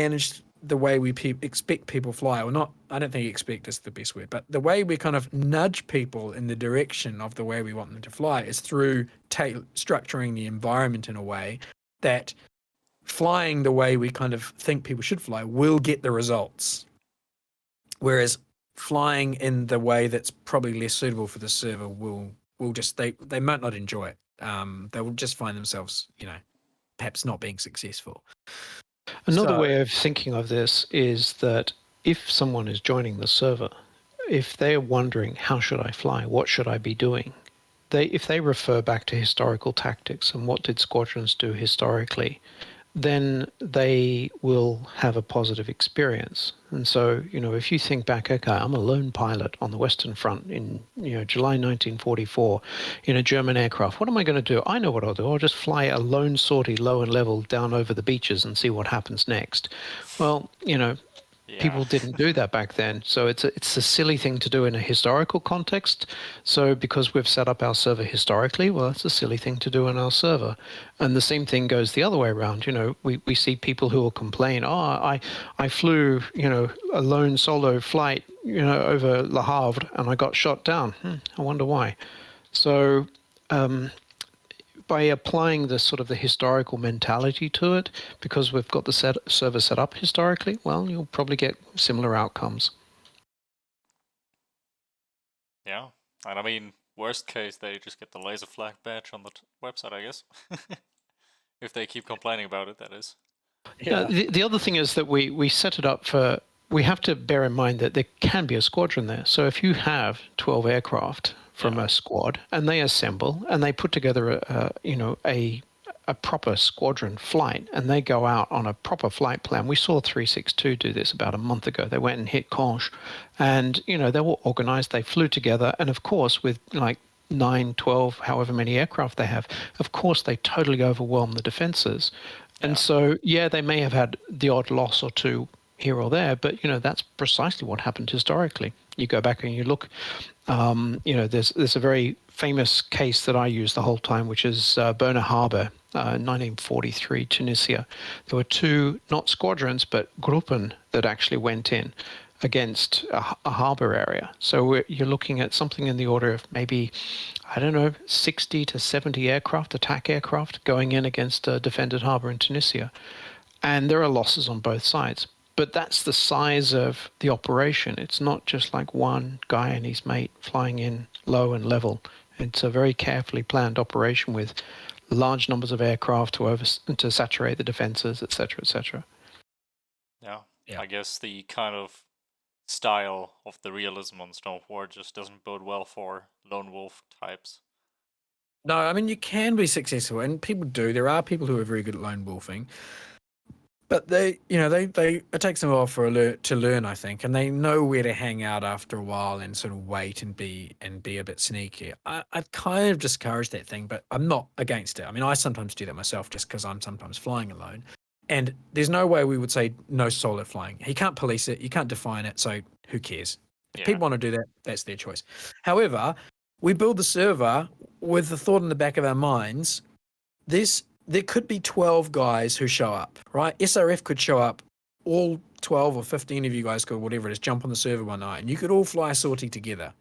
expect people fly, or not, I don't think expect is the best word, but the way we kind of nudge people in the direction of the way we want them to fly is through structuring the environment in a way that flying the way we kind of think people should fly will get the results. Whereas flying in the way that's probably less suitable for the server will just, they might not enjoy it. They will just find themselves, perhaps not being successful. Another way of thinking of this is that if someone is joining the server, if they're wondering, how should I fly? What should I be doing? If they refer back to historical tactics and what did squadrons do historically, then they will have a positive experience. And so, if you think back, okay, I'm a lone pilot on the Western Front in, July 1944 in a German aircraft. What am I going to do? I know what I'll do. I'll just fly a lone sortie low and level down over the beaches and see what happens next. Well, People didn't do that back then. So it's a silly thing to do in a historical context. So because we've set up our server historically, well, it's a silly thing to do in our server. And the same thing goes the other way around. We see people who will complain, I flew, a lone solo flight, over Le Havre and I got shot down. I wonder why. So by applying the sort of the historical mentality to it, because we've got the server set up historically, well, you'll probably get similar outcomes. Yeah, and I mean, worst case, they just get the laser flag badge on the website, I guess. If they keep complaining about it, that is. Yeah. The other thing is that we set it up for, we have to bear in mind that there can be a squadron there. So if you have 12 aircraft from a squad and they assemble and they put together a proper squadron flight and they go out on a proper flight plan. We saw 362 do this about a month ago. They went and hit Conche and, they were organized. They flew together. And of course, with like 9, 12, however many aircraft they have, of course, they totally overwhelm the defenses. And so, they may have had the odd loss or two here or there, but, that's precisely what happened historically. You go back and you look, there's a very famous case that I use the whole time, which is Berna Harbor, 1943, Tunisia. There were two, not squadrons, but Gruppen that actually went in against a harbor area. So you're looking at something in the order of maybe, 60 to 70 aircraft, attack aircraft, going in against a defended harbor in Tunisia. And there are losses on both sides. But that's the size of the operation. It's not just like one guy and his mate flying in low and level. It's a very carefully planned operation with large numbers of aircraft to saturate the defenses, etc., etc. Yeah, I guess the kind of style of the realism on Storm of War just doesn't bode well for lone wolf types. No, I mean, you can be successful, and people do. There are people who are very good at lone wolfing. But it takes them a while to learn, I think, and they know where to hang out after a while and sort of wait and be a bit sneaky. I've kind of discouraged that thing, but I'm not against it. I mean, I sometimes do that myself just because I'm sometimes flying alone. And there's no way we would say no solo flying. He can't police it, you can't define it, so who cares? If people want to do that, that's their choice. However, we build the server with the thought in the back of our minds, there could be 12 guys who show up, right? SRF could show up, all 12 or 15 of you guys could, whatever it is, jump on the server one night, and you could all fly a sortie together.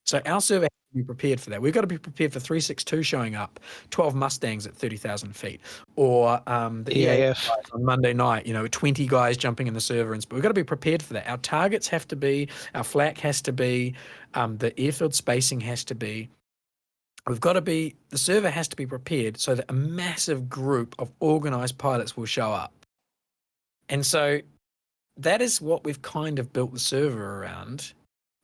So our server has to be prepared for that. We've got to be prepared for 362 showing up, 12 Mustangs at 30,000 feet, or the EAF on Monday night, 20 guys jumping in the server. And we've got to be prepared for that. Our targets have to be, our flak has to be, the airfield spacing has to be. The server has to be prepared so that a massive group of organized pilots will show up. And so that is what we've kind of built the server around,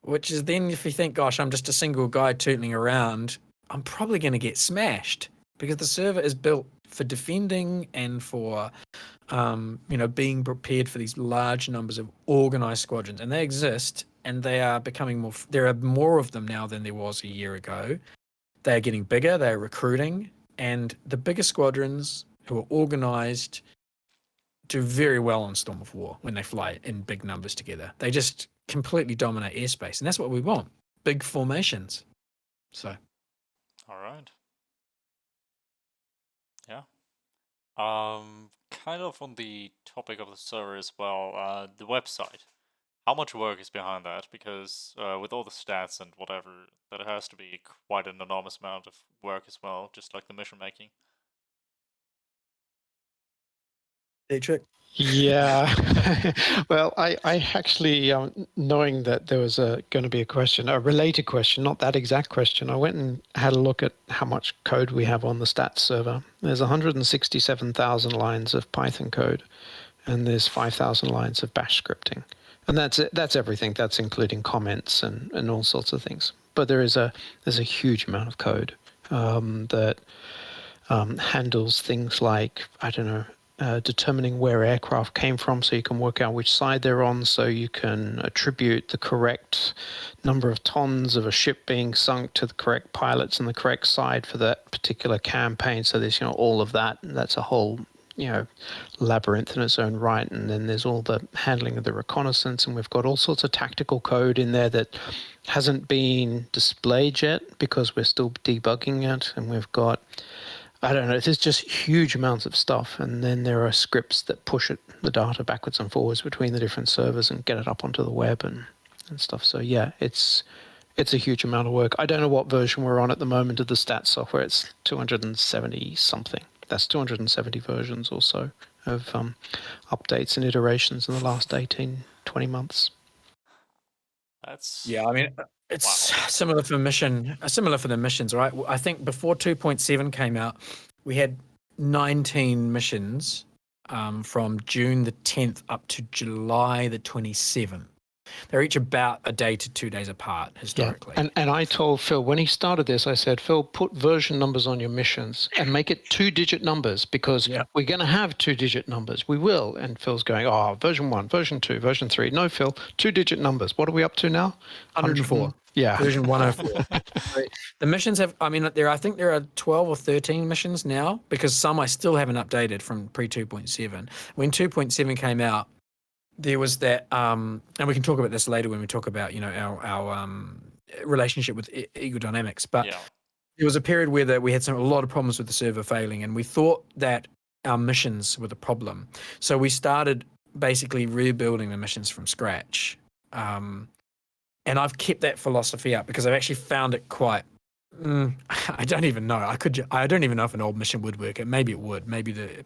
which is then if you think, gosh, I'm just a single guy tootling around, I'm probably going to get smashed because the server is built for defending and for, being prepared for these large numbers of organized squadrons. And they exist and they are becoming more, there are more of them now than there was a year ago. They're getting bigger, they're recruiting, and the bigger squadrons who are organized do very well on Storm of War when they fly in big numbers together. They just completely dominate airspace, and that's what we want, big formations. So. All right. Yeah. Kind of on the topic of the server as well, the website. How much work is behind that? Because with all the stats and whatever, that has to be quite an enormous amount of work as well, just like the mission making. Dietrich? Yeah. Well, I actually, knowing that there was going to be a related question, not that exact question, I went and had a look at how much code we have on the stats server. There's 167,000 lines of Python code, and there's 5,000 lines of bash scripting. And that's everything. That's including comments and all sorts of things. But there's a huge amount of code that handles things like, determining where aircraft came from so you can work out which side they're on, so you can attribute the correct number of tons of a ship being sunk to the correct pilots on the correct side for that particular campaign. So there's all of that. That's a whole labyrinth in its own right. And then there's all the handling of the reconnaissance, and we've got all sorts of tactical code in there that hasn't been displayed yet because we're still debugging it. And we've got, I don't know, there's just huge amounts of stuff. And then there are scripts that push the data backwards and forwards between the different servers and get it up onto the web and stuff. So yeah, it's a huge amount of work. I don't know what version we're on at the moment of the stats software. It's 270 something. That's 270 versions or so of updates and iterations in the last 18, 20 months. That's Yeah, I mean, it's wow. similar for the missions, right? I think before 2.7 came out, we had 19 missions from June the 10th up to July the 27th. They're each about a day to 2 days apart historically. Yeah. And I told Phil, when he started this, I said, Phil, put version numbers on your missions and make it 2-digit numbers, because we're going to have 2-digit numbers. We will. And Phil's going, version 1, version 2, version 3. No, Phil, 2-digit numbers. What are we up to now? 104. Yeah. Version 104. The missions have, I think there are 12 or 13 missions now, because some I still haven't updated from pre 2.7. When 2.7 came out, there was that, and we can talk about this later when we talk about, our relationship with Eagle Dynamics. But there was a period where we had a lot of problems with the server failing, and we thought that our missions were the problem. So we started basically rebuilding the missions from scratch. And I've kept that philosophy up because I've actually found it quite. I don't even know. I don't even know if an old mission would work. Maybe it would.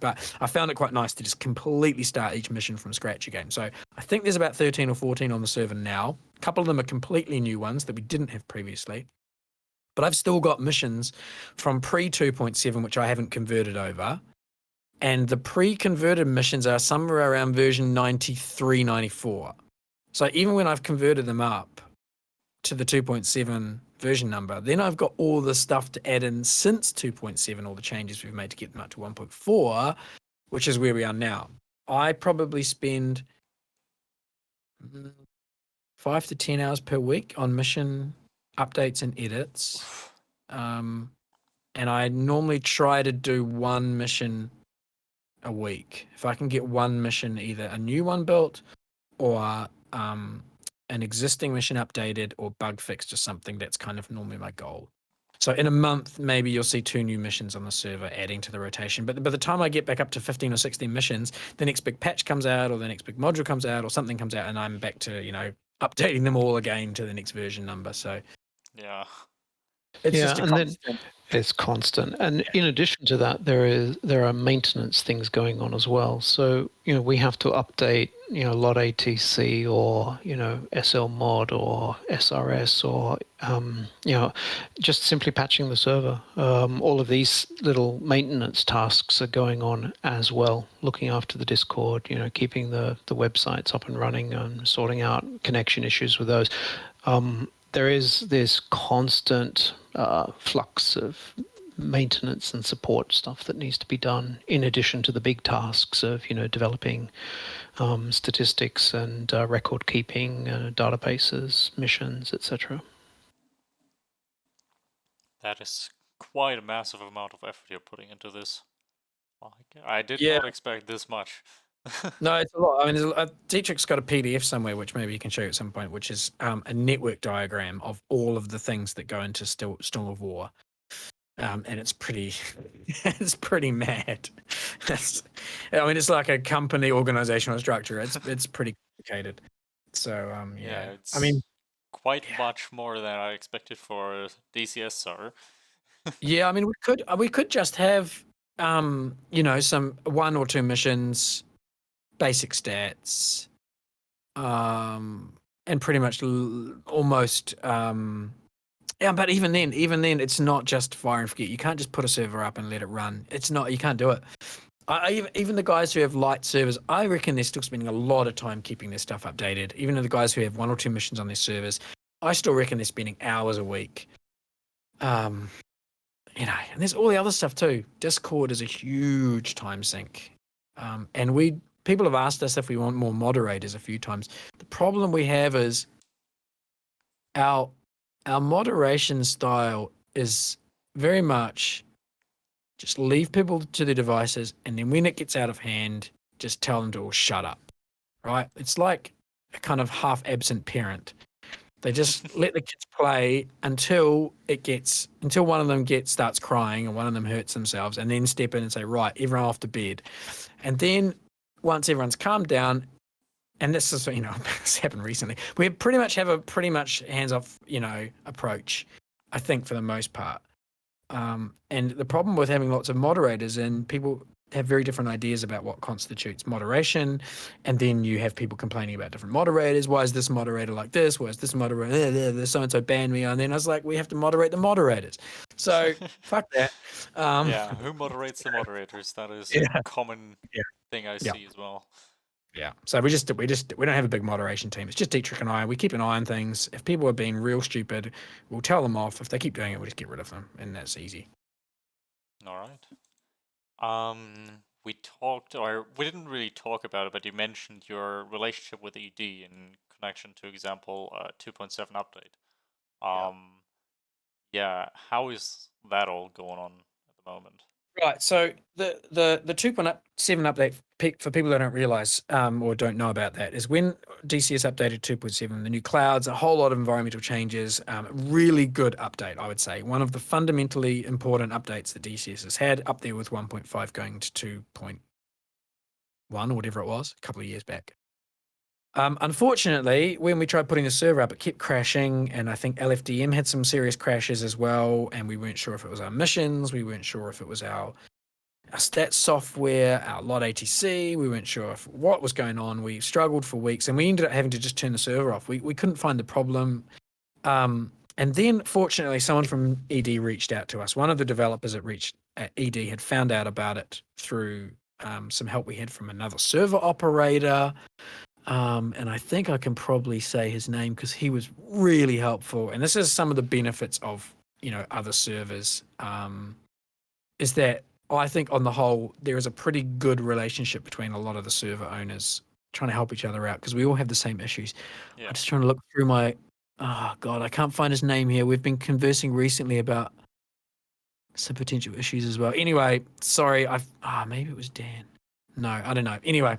But I found it quite nice to just completely start each mission from scratch again. So I think there's about 13 or 14 on the server now. A couple of them are completely new ones that we didn't have previously. But I've still got missions from pre 2.7 which I haven't converted over. And the pre-converted missions are somewhere around version 93, 94. So even when I've converted them up to the 2.7 version number, then I've got all the stuff to add in since 2.7, all the changes we've made to get them up to 1.4, which is where we are now. I probably spend 5 to 10 hours per week on mission updates and edits. And I normally try to do one mission a week. If I can get one mission, either a new one built or an existing mission updated or bug fixed or something, that's kind of normally my goal. So in a month, maybe you'll see 2 new missions on the server adding to the rotation. But by the time I get back up to 15 or 16 missions, the next big patch comes out or the next big module comes out or something comes out, and I'm back to, updating them all again to the next version number. So it's just a constant. It's constant. And in addition to that, there are maintenance things going on as well. So, we have to update, lot ATC or, SL mod or SRS or, just simply patching the server. All of these little maintenance tasks are going on as well, looking after the Discord, keeping the websites up and running and sorting out connection issues with those. There is this constant flux of maintenance and support stuff that needs to be done, in addition to the big tasks of, developing statistics and record keeping, databases, missions, etc. That is quite a massive amount of effort you're putting into this. I did not expect this much. No, it's a lot. I mean, Dietrich's got a PDF somewhere, which maybe you can show you at some point, which is a network diagram of all of the things that go into Storm of War. And it's pretty, it's pretty mad. It's like a company organizational structure. It's pretty complicated. So, it's quite much more than I expected for DCS server. Yeah, we could just have, some 1 or 2 missions, basic stats, and pretty much almost, but even then, it's not just fire and forget. You can't just put a server up and let it run. You can't do it. Even the guys who have light servers, I reckon they're still spending a lot of time keeping their stuff updated. Even the guys who have 1 or 2 missions on their servers, I still reckon they're spending hours a week. And there's all the other stuff too. Discord is a huge time sink. And people have asked us if we want more moderators a few times. The problem we have is our moderation style is very much Just leave people to their devices, and then when it gets out of hand, just tell them to all shut up, right? It's like a kind of half-absent parent. They just let the kids play until one of them starts crying and one of them hurts themselves, and then step in and say, right, everyone off to bed. And then once everyone's calmed down, and this is, this happened recently, we pretty much have a hands-off, approach, I think, for the most part. And the problem with having lots of moderators, and people have very different ideas about what constitutes moderation, and then you have people complaining about different moderators. Why is this moderator like this? Why is this moderator? So-and-so banned me. And then I was like, we have to moderate the moderators. So fuck that. Yeah, who moderates the moderators? That is Yeah. a common Yeah. thing I Yeah. see as well. Yeah. So we don't have a big moderation team. It's just Dietrich and I. We keep an eye on things. If people are being real stupid, we'll tell them off. If they keep doing it, we'll just get rid of them, and that's easy. All right. We didn't really talk about it, but you mentioned your relationship with ED in connection to example 2.7 update. Yeah, how is that all going on at the moment? Right. So the 2.7 update, for people that don't realize or don't know about that, is when DCS updated 2.7, the new clouds, a whole lot of environmental changes, really good update, I would say. One of the fundamentally important updates that DCS has had, up there with 1.5 going to 2.1 or whatever it was, a couple of years back. Unfortunately, when we tried putting the server up, it kept crashing, and I think LFDM had some serious crashes as well, and we weren't sure if it was our missions, we weren't sure if it was our stats software, our lot ATC, we weren't sure what was going on. We struggled for weeks, and we ended up having to just turn the server off. We couldn't find the problem. And then, fortunately, someone from ED reached out to us. One of the developers at ED had found out about it through some help we had from another server operator. And I think I can probably say his name because he was really helpful. And this is some of the benefits of, other servers, is that I think on the whole, there is a pretty good relationship between a lot of the server owners trying to help each other out because we all have the same issues. Yeah. I'm just trying to look through oh God, I can't find his name here. We've been conversing recently about some potential issues as well. Anyway, sorry, maybe it was Dan. No, I don't know. Anyway,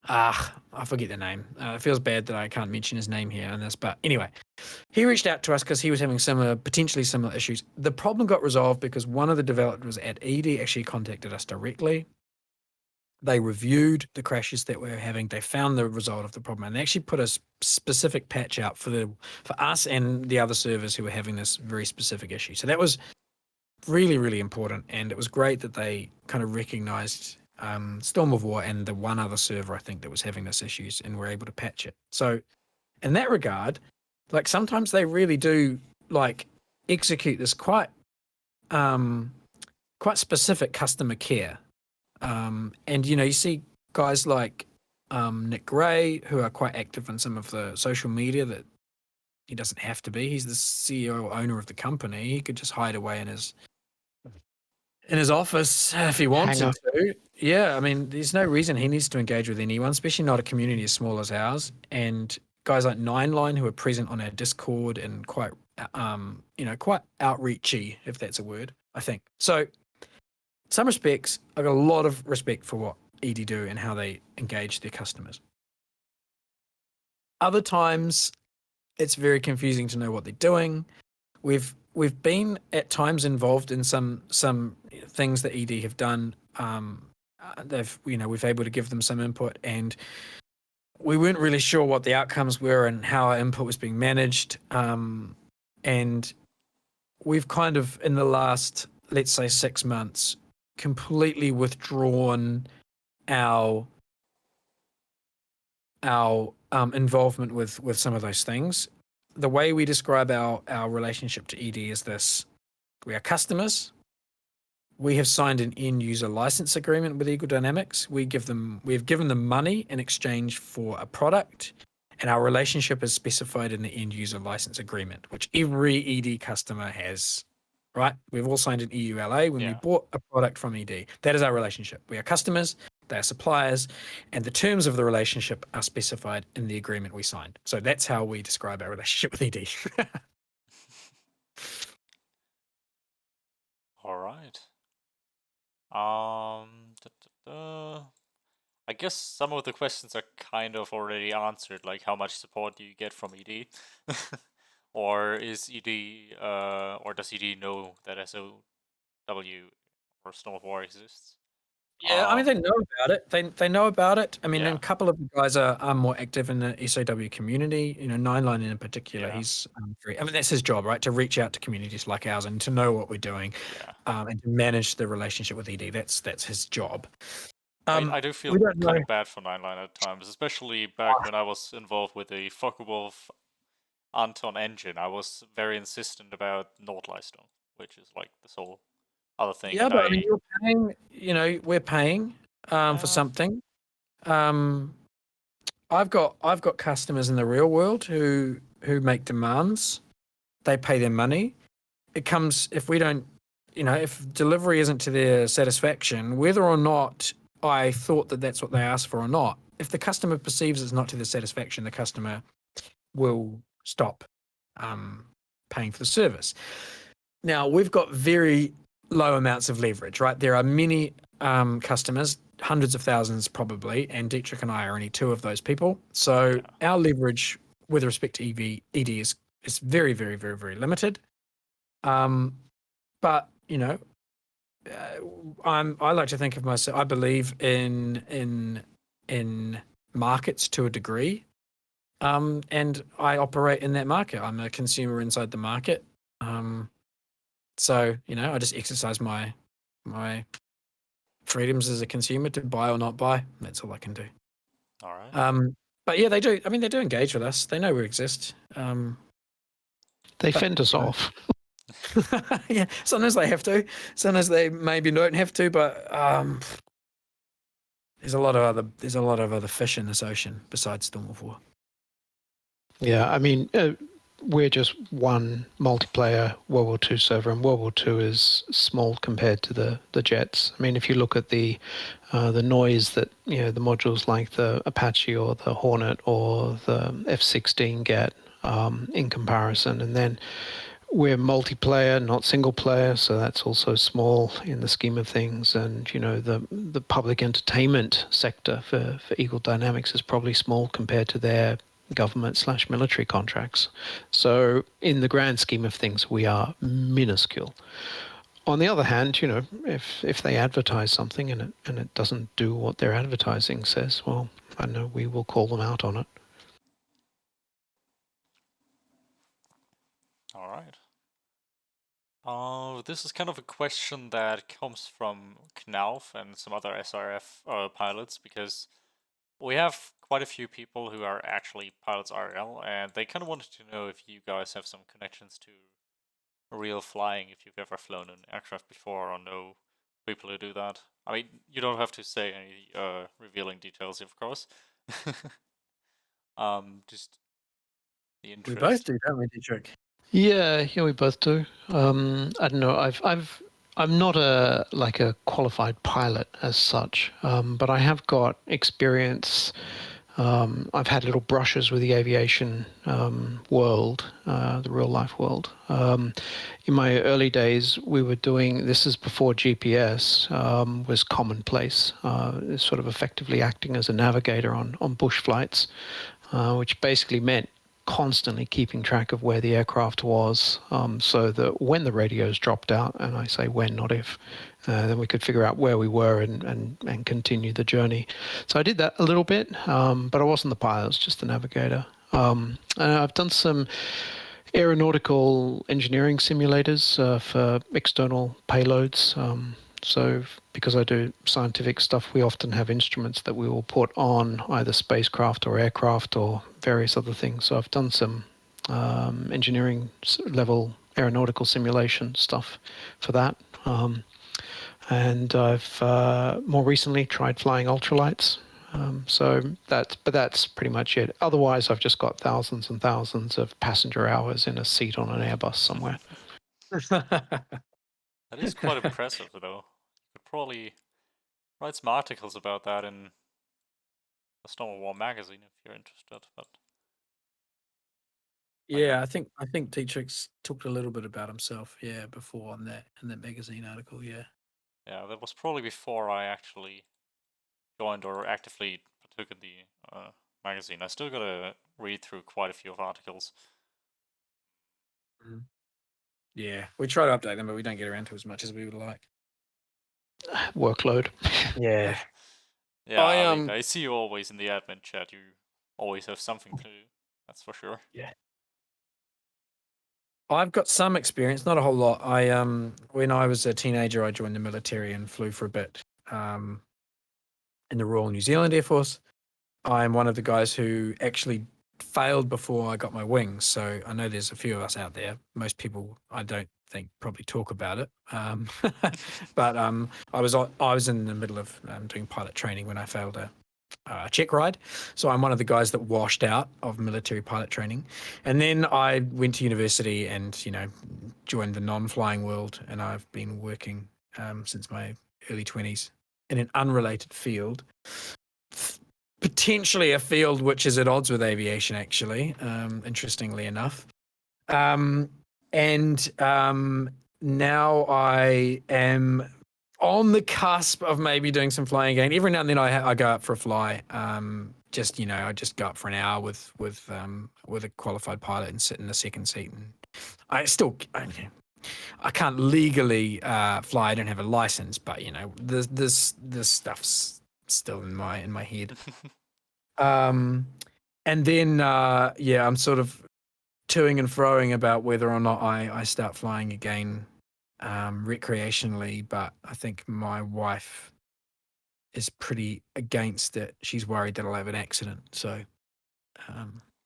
I forget the name. It feels bad that I can't mention his name here on this, but anyway, he reached out to us because he was having potentially similar issues. The problem got resolved because one of the developers at ED actually contacted us directly. They reviewed the crashes that we were having. They found the result of the problem, and they actually put a specific patch out for us and the other servers who were having this very specific issue. So that was really, really important, and it was great that they kind of recognized Storm of War and the one other server, I think, that was having this issues, and were able to patch it. So in that regard, like sometimes they really do like execute this quite specific customer care. And you see guys like Nick Gray, who are quite active in some of the social media that he doesn't have to be. He's the CEO or owner of the company. He could just hide away in his office if he wanted to. Yeah, I mean, there's no reason he needs to engage with anyone, especially not a community as small as ours. And guys like Nineline, who are present on our Discord and quite outreachy, if that's a word, I think. So, some respects, I've got a lot of respect for what ED do and how they engage their customers. Other times, it's very confusing to know what they're doing. We've been at times involved in some things that ED have done. We've able to give them some input, and we weren't really sure what the outcomes were and how our input was being managed. And we've kind of, in the last, let's say, 6 months, completely withdrawn our involvement with some of those things. The way we describe our relationship to ED is this: we are customers. We have signed an end user license agreement with Eagle Dynamics. We have given them money in exchange for a product, and our relationship is specified in the end user license agreement, which every ED customer has. Right? We've all signed an EULA when we bought a product from ED. That is our relationship. We are customers, they are suppliers, and the terms of the relationship are specified in the agreement we signed. So that's how we describe our relationship with ED. All right. Da, da, da. I guess some of the questions are kind of already answered, like how much support do you get from ED? Or is ED, or does ED know that SOW or Storm of War exists? Yeah, I mean they know about it. They know about it. I mean, and Yeah, a couple of the guys are more active in the SOW community. You know, Nineline in particular, yeah, he's very. I mean, that's his job, right? To reach out to communities like ours and to know what we're doing, yeah. and to manage the relationship with ED. That's his job. I do feel We don't kind know. of bad for Nineline at times, especially back when I was involved with the Focke-Wulf Anton engine. I was very insistent about Nordleistung, which is like this whole other thing, Yeah, and but I mean, you're paying. You know, we're paying for yeah, something. Um, I've got customers in the real world who make demands. They pay their money. It comes if we don't, if delivery isn't to their satisfaction, whether or not I thought that that's what they asked for or not. If the customer perceives it's not to their satisfaction, the customer will stop paying for the service. Now, we've got very low amounts of leverage, right? There are many customers, hundreds of thousands probably, and Dietrich and I are only two of those people. So yeah. our leverage with respect to ED is very, very, very, very limited. But I like to think of myself. I believe in markets to a degree, and I operate in that market. I'm a consumer inside the market. So I just exercise my freedoms as a consumer to buy or not buy. That's all I can do. All right. But yeah, they do. I mean, they do engage with us. They know we exist. They But fend us off. yeah, sometimes they have to. Sometimes they maybe don't have to. But there's a lot of other fish in this ocean besides Storm of War. Yeah, I mean, we're just one multiplayer World War II server, and World War II is small compared to the jets. I mean, if you look at the noise that the modules like the Apache or the Hornet or the F-16 get in comparison, and then we're multiplayer, not single player, so that's also small in the scheme of things. And the public entertainment sector for Eagle Dynamics is probably small compared to their government/military contracts. So in the grand scheme of things, we are minuscule. On the other hand, if they advertise something and it doesn't do what their advertising says, well, I know we will call them out on it. All right. This is kind of a question that comes from Knauf and some other SRF pilots, because we have quite a few people who are actually pilots RL, and they kind of wanted to know if you guys have some connections to real flying, if you've ever flown an aircraft before or know people who do that. I mean, you don't have to say any revealing details, of course. Just the We both interest. do, don't we, Dietrich? Yeah, we both do. I don't know. I'm not a qualified pilot as such, but I have got experience. I've had little brushes with the aviation world, the real life world. In my early days, we were doing, this is before GPS was commonplace, sort of effectively acting as a navigator on bush flights, which basically meant constantly keeping track of where the aircraft was, so that when the radios dropped out, and I say when, not if, then we could figure out where we were and continue the journey. So I did that a little bit, but I wasn't the pilot, I was just the navigator. And I've done some aeronautical engineering simulators for external payloads. So because I do scientific stuff, we often have instruments that we will put on either spacecraft or aircraft or various other things. So I've done some engineering level aeronautical simulation stuff for that. And I've more recently tried flying ultralights. So that's pretty much it. Otherwise, I've just got thousands and thousands of passenger hours in a seat on an Airbus somewhere. That is quite impressive, though. You could probably write some articles about that in the Storm of War magazine if you're interested. But Yeah, I think Dietrich's talked a little bit about himself, yeah, before in that magazine article, yeah. Yeah, that was probably before I actually joined or actively partook in the magazine. I still gotta read through quite a few of articles. Yeah, we try to update them, but we don't get around to as much as we would like. Workload. Yeah. Yeah, I I see you always in the admin chat. You always have something to do. That's for sure. Yeah. I've got some experience, not a whole lot. I when I was a teenager, I joined the military and flew for a bit in the Royal New Zealand Air Force. I'm one of the guys who actually failed before I got my wings. So I know there's a few of us out there. Most people, I don't think, probably talk about it. But I was in the middle of doing pilot training when I failed a check ride. So I'm one of the guys that washed out of military pilot training. And then I went to university and, joined the non-flying world. And I've been working since my early 20s in an unrelated field. Potentially a field which is at odds with aviation, actually, interestingly enough. Now I am on the cusp of maybe doing some flying again. Every now and then I go out for a fly. I just go up for an hour with a qualified pilot and sit in the second seat. And I can't legally fly. I don't have a license, but this stuff's still in my head. And then I'm sort of toing and froing about whether or not I start flying again recreationally, but I think my wife is pretty against it. She's worried that I'll have an accident. So,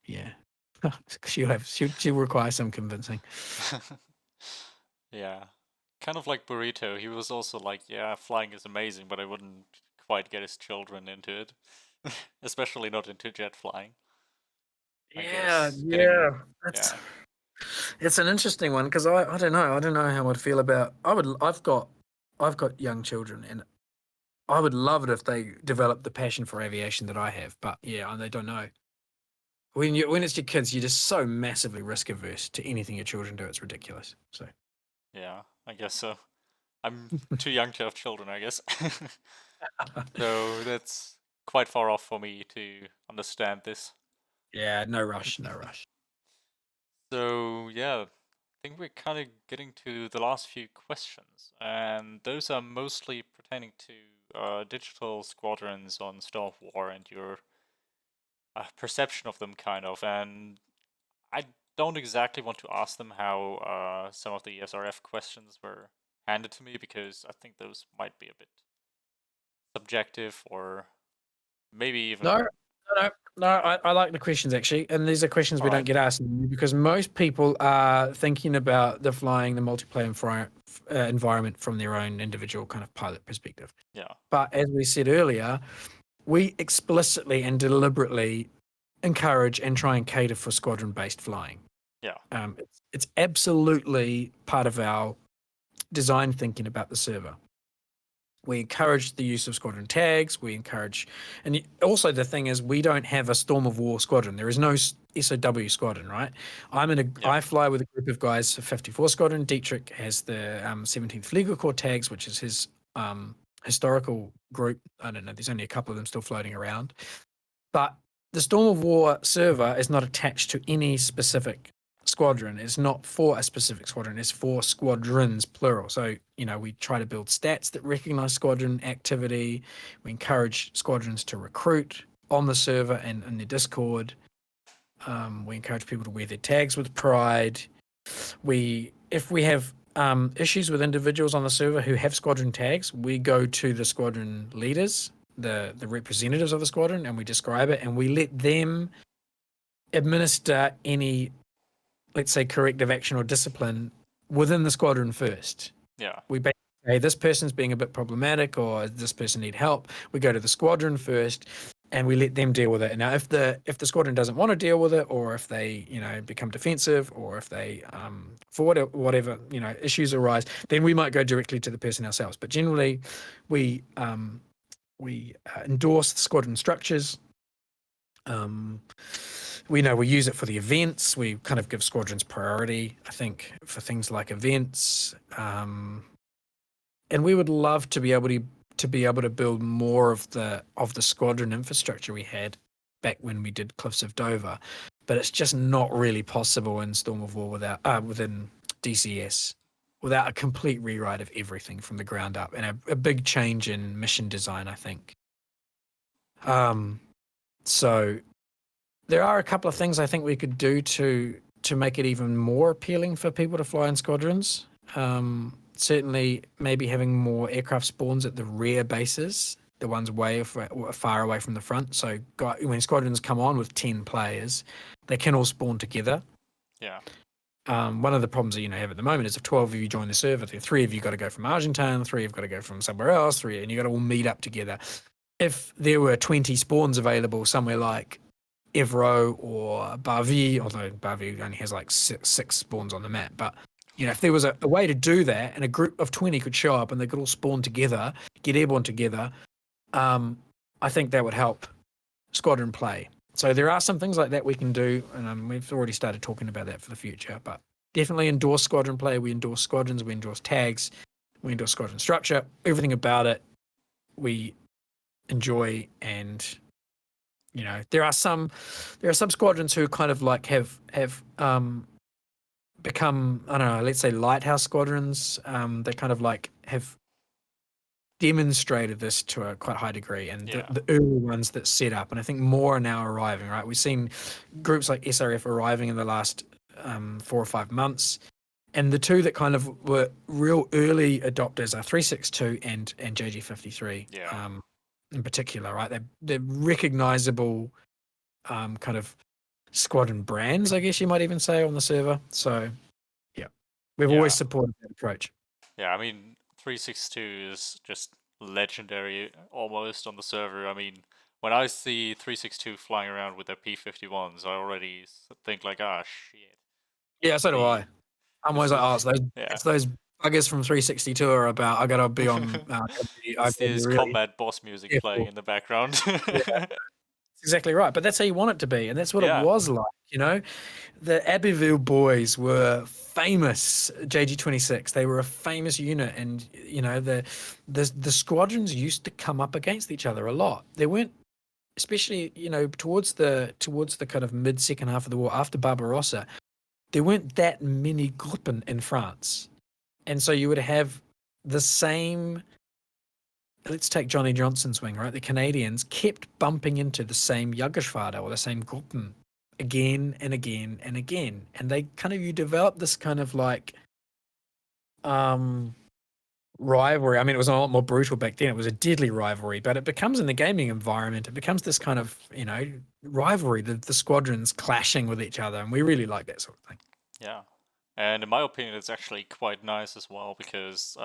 yeah, she'll require some convincing. Yeah. Kind of like Burrito. He was also like, yeah, flying is amazing, but I wouldn't quite get his children into it. Especially not into jet flying. I guess Yeah. yeah. It's an interesting one because I don't know. I don't know how I'd feel about. I've got young children, and I would love it if they developed the passion for aviation that I have. But yeah, they don't know. When it's your kids, you're just so massively risk averse to anything your children do. It's ridiculous. So Yeah, I guess so. I'm too young to have children, I guess. So that's quite far off for me to understand this. yeah, no rush, no rush. So yeah, I think we're kind of getting to the last few questions, and those are mostly pertaining to digital squadrons on Star of War and your perception of them, kind of. And I don't exactly want to ask them how some of the SRF questions were handed to me because I think those might be a bit subjective or maybe even. No. I like the questions actually, and these are questions we don't Alright. get asked because most people are thinking about the multiplayer environment from their own individual kind of pilot perspective. Yeah. But as we said earlier, we explicitly and deliberately encourage and try and cater for squadron-based flying. Yeah. It's absolutely part of our design thinking about the server. We encourage the use of squadron tags. We encourage, and also the thing is, we don't have a Storm of War squadron. There is no SoW squadron, right? I fly with a group of guys, 54 Squadron. Dietrich has the 17th Flieger Corps tags, which is his historical group. I don't know. There's only a couple of them still floating around, but the Storm of War server is not attached to any specific squadron. It's not for a specific squadron. It's for squadrons, plural. So, we try to build stats that recognize squadron activity. We encourage squadrons to recruit on the server and in their Discord. We encourage people to wear their tags with pride. If we have issues with individuals on the server who have squadron tags, we go to the squadron leaders, the representatives of the squadron, and we describe it, and we let them administer any, let's say, corrective action or discipline within the squadron first. Yeah. We basically say this person's being a bit problematic or this person need help. We go to the squadron first and we let them deal with it. Now, if the squadron doesn't want to deal with it, or if they become defensive, or if they for whatever issues arise, then we might go directly to the person ourselves. But generally, we endorse the squadron structures. We use it for the events. We kind of give squadrons priority, I think, for things like events. and we would love to be able to build more of the squadron infrastructure we had back when we did Cliffs of Dover, but it's just not really possible in Storm of War within DCS without a complete rewrite of everything from the ground up and a big change in mission design, I think. So there are a couple of things I think we could do to make it even more appealing for people to fly in squadrons. Certainly, maybe having more aircraft spawns at the rear bases, the ones far away from the front. So when squadrons come on with 10 players, they can all spawn together. Yeah. One of the problems that have at the moment is if 12 of you join the server, the 3 of you got to go from Argentine, 3 have got to go from somewhere else, and you got to all meet up together. If there were 20 spawns available somewhere like Evro or Bavie, although Bavie only has like six spawns on the map, but if there was a way to do that and a group of 20 could show up and they could all spawn together, get airborne together, I think that would help squadron play. So there are some things like that we can do, and we've already started talking about that for the future, but definitely endorse squadron play. We endorse squadrons, we endorse tags, we endorse squadron structure, everything about it we enjoy. And there are some squadrons who kind of like have become, I don't know, let's say lighthouse squadrons. They kind of like have demonstrated this to a quite high degree, and the early ones that set up, and I think more are now arriving, right? We've seen groups like SRF arriving in the last 4 or 5 months, and the two that kind of were real early adopters are 362 and JG53. In particular, right? They're recognizable kind of squadron brands, I guess you might even say, on the server. So yeah, we've always supported that approach. Yeah, I mean, 362 is just legendary almost on the server. I mean, when I see 362 flying around with their P-51s, I already think like, ah, shit. Yeah, so do I. I'm always like, oh, it's those buggers from 362 are about. I gotta be on. It's this really combat boss music playing in the background. That's exactly right, but that's how you want it to be, and that's what it was like. The Abbeville boys were famous. JG26, they were a famous unit, and the squadrons used to come up against each other a lot. They weren't, especially towards the kind of mid second half of the war after Barbarossa. There weren't that many Gruppen in France, and so you would have the same. Let's take Johnny Johnson's wing, right? The Canadians kept bumping into the same Jagdgeschwader or the same Gruppen again and again and again, and you develop this kind of like rivalry. I mean, it was a lot more brutal back then. It was a deadly rivalry, but it becomes in the gaming environment. It becomes this kind of rivalry. The squadrons clashing with each other, and we really like that sort of thing. Yeah, and in my opinion, it's actually quite nice as well because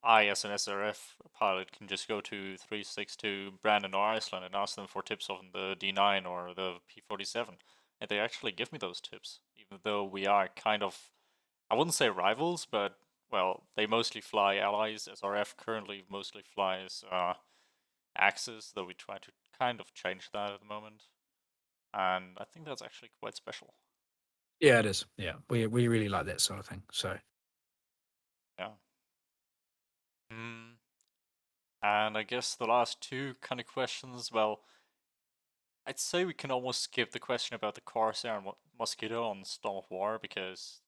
I, as an SRF pilot, can just go to 362 Brandon or Iceland and ask them for tips on the D9 or the P47, and they actually give me those tips, even though we are kind of, I wouldn't say rivals, but well, they mostly fly allies. SRF currently mostly flies Axis, though we try to kind of change that at the moment, and I think that's actually quite special. Yeah, it is. Yeah, we really like that sort of thing. So yeah. And I guess the last two kind of questions, well, I'd say we can almost skip the question about the Corsair and Mosquito on Storm of War, because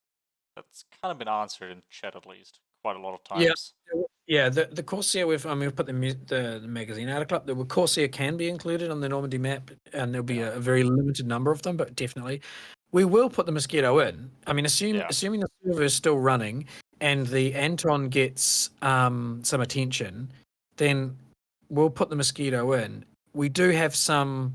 that's kind of been answered in chat at least quite a lot of times. Yeah. The Corsair, we've put the magazine article up. The Corsair can be included on the Normandy map, and there'll be a very limited number of them, but definitely we will put the Mosquito in. I mean, assuming the server is still running and the Anton gets some attention, then we'll put the Mosquito in. We do have some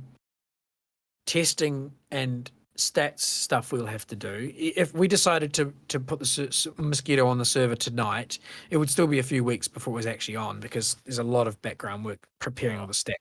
testing and stats stuff we'll have to do. If we decided to put the Mosquito on the server tonight, it would still be a few weeks before it was actually on, because there's a lot of background work preparing all the stats.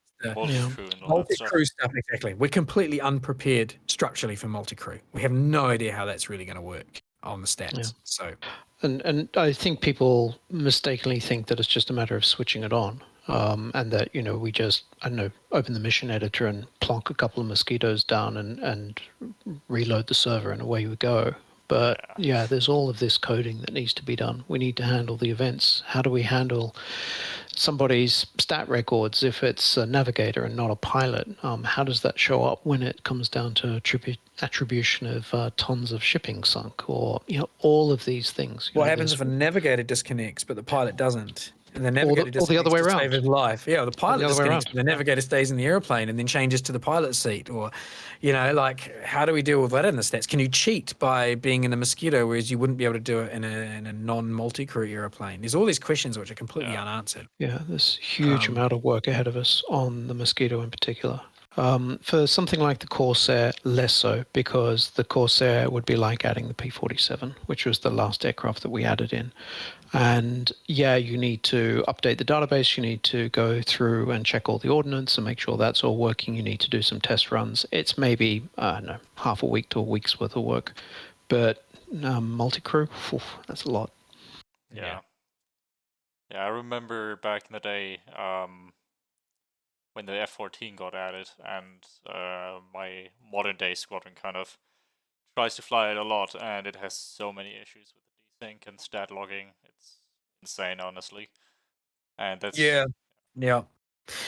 Multi-crew stuff, exactly. We're completely unprepared structurally for multi-crew. We have no idea how that's really going to work on the stats. So, and I think people mistakenly think that it's just a matter of switching it on. And that, we just, I don't know, open the mission editor and plonk a couple of Mosquitoes down and reload the server and away we go. But yeah, there's all of this coding that needs to be done. We need to handle the events. How do we handle somebody's stat records if it's a navigator and not a pilot? How does that show up when it comes down to attribution of tons of shipping sunk, or all of these things? What happens if a navigator disconnects but the pilot doesn't? And the navigator or the other way to around. save his life. Yeah, the pilot the other way disconnects, around. the navigator stays in the airplane and then changes to the pilot's seat. Or, like, how do we deal with that in the stats? Can you cheat by being in a Mosquito, whereas you wouldn't be able to do it in a non-multi-crew airplane? There's all these questions which are completely unanswered. Yeah, there's a huge amount of work ahead of us on the Mosquito in particular. For something like the Corsair, less so, because the Corsair would be like adding the P-47, which was the last aircraft that we added in. And yeah, you need to update the database. You need to go through and check all the ordnance and make sure that's all working. You need to do some test runs. It's maybe, half a week to a week's worth of work. But multi-crew, that's a lot. Yeah, I remember back in the day when the F-14 got added, and my modern day squadron kind of tries to fly it a lot, and it has so many issues with the desync and stat logging. It's insane, honestly. And that's Yeah.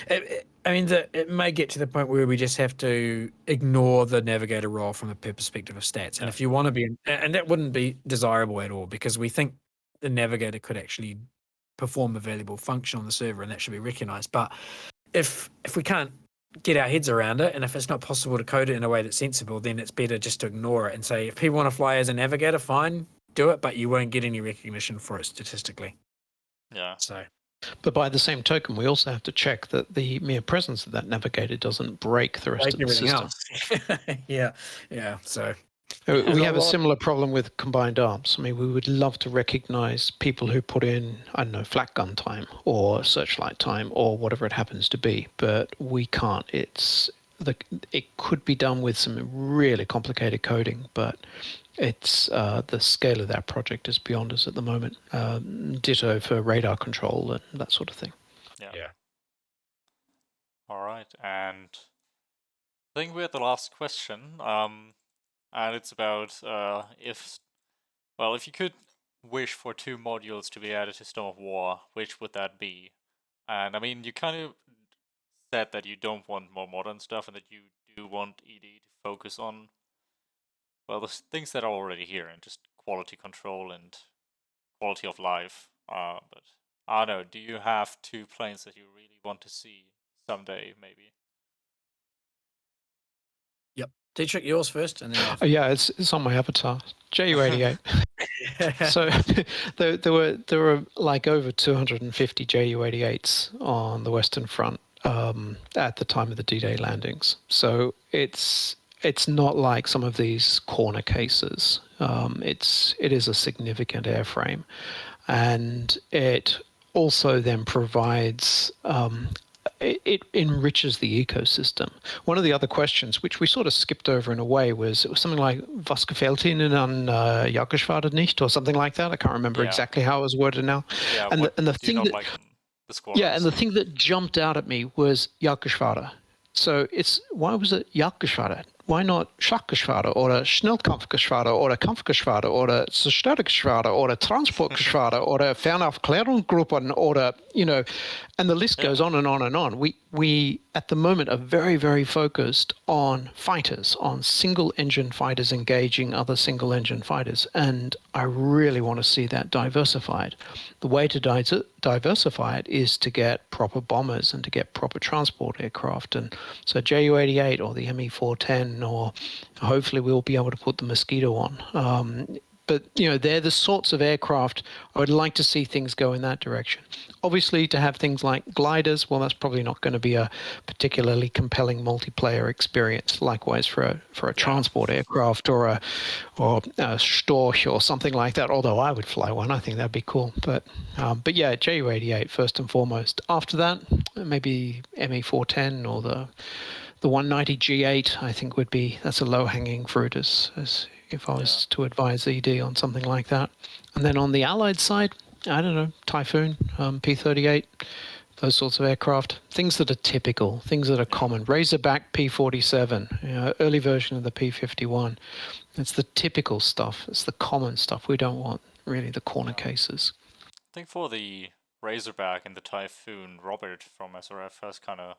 It may get to the point where we just have to ignore the navigator role from a perspective of stats. And if you want to be, and that wouldn't be desirable at all, because we think the navigator could actually perform a valuable function on the server, and that should be recognized. But if we can't get our heads around it, and if it's not possible to code it in a way that's sensible, then it's better just to ignore it and say, if people want to fly as a navigator, fine, do it, but you won't get any recognition for it statistically. Yeah. So. But by the same token, we also have to check that the mere presence of that navigator doesn't break the rest of the system. Yeah. So we have a similar problem with combined arms. I mean, we would love to recognize people who put in, flak gun time or searchlight time or whatever it happens to be, but we can't. It could be done with some really complicated coding, but it's the scale of that project is beyond us at the moment. Ditto for radar control and that sort of thing. Yeah. All right, and I think we're at the last question, and it's about if you could wish for 2 modules to be added to Storm of War, which would that be? And I mean, you kind of said that you don't want more modern stuff and that you do want ED to focus on the things that are already here and just quality control and quality of life. But I don't know, do you have 2 planes that you really want to see someday, maybe? Yep. Dietrich, yours first, and then yeah, it's on my avatar. JU-88. So there were like over 250 JU-88s on the Western Front at the time of the D-Day landings. So it's not like some of these corner cases. It is a significant airframe, and it also then provides it enriches the ecosystem. One of the other questions, which we sort of skipped over in a way, it was something like "Was gefällt Ihnen an Jagdgeschwader nicht?" or something like that. I can't remember exactly how it was worded now. Yeah, and the thing that and the thing that jumped out at me was Jagdgeschwader. So why was it Jagdgeschwader? Why not Schachgeschwader oder Schnellkampfgeschwader oder Kampfgeschwader oder Zerstörungsgeschwader oder Transportgeschwader oder Fernaufklärungsgruppen oder, and the list goes on and on and on. We at the moment are very, very focused on fighters, on single-engine fighters engaging other single-engine fighters, and I really want to see that diversified. The way to diversify it is to get proper bombers and to get proper transport aircraft, and so JU-88 or the ME-410, or hopefully we'll be able to put the Mosquito on. But, they're the sorts of aircraft I would like to see things go in that direction. Obviously, to have things like gliders, well, that's probably not going to be a particularly compelling multiplayer experience. Likewise, for a transport aircraft or a Storch or something like that. Although I would fly one, I think that'd be cool. But yeah, JU-88 first and foremost. After that, maybe ME-410 or the 190 G8, I think that's a low-hanging fruit as if I was to advise ED on something like that. And then on the Allied side, I don't know, Typhoon, P-38, those sorts of aircraft, things that are typical, things that are common. Razorback P-47, early version of the P-51. It's the typical stuff. It's the common stuff. We don't want really the corner Yeah. cases. I think for the Razorback and the Typhoon, Robert from SRF has kind of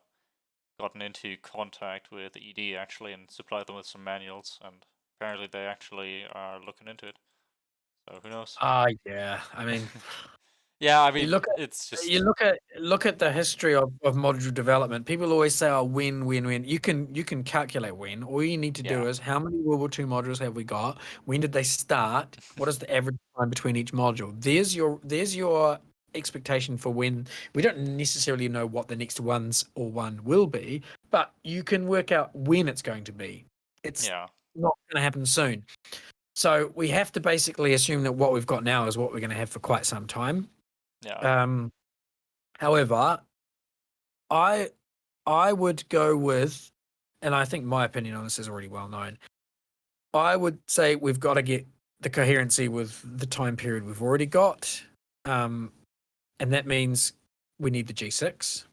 gotten into contact with ED actually and supplied them with some manuals, and apparently they actually are looking into it. So who knows? Yeah. I mean, Yeah, I you mean, look at it's just you look at the history of module development. People always say, "Oh, when." You can calculate when. All you need to do yeah, is how many World War II modules have we got? When did they start? What is the average time between each module? There's your expectation for when. We don't necessarily know what the next one will be, but you can work out when it's going to be. It's yeah, not going to happen soon. So we have to basically assume that what we've got now is what we're going to have for quite some time. yeah, However, I I would go with, and I think my opinion on this is already well known. I would say we've got to get the coherency with the time period we've already got, and that means we need the G6,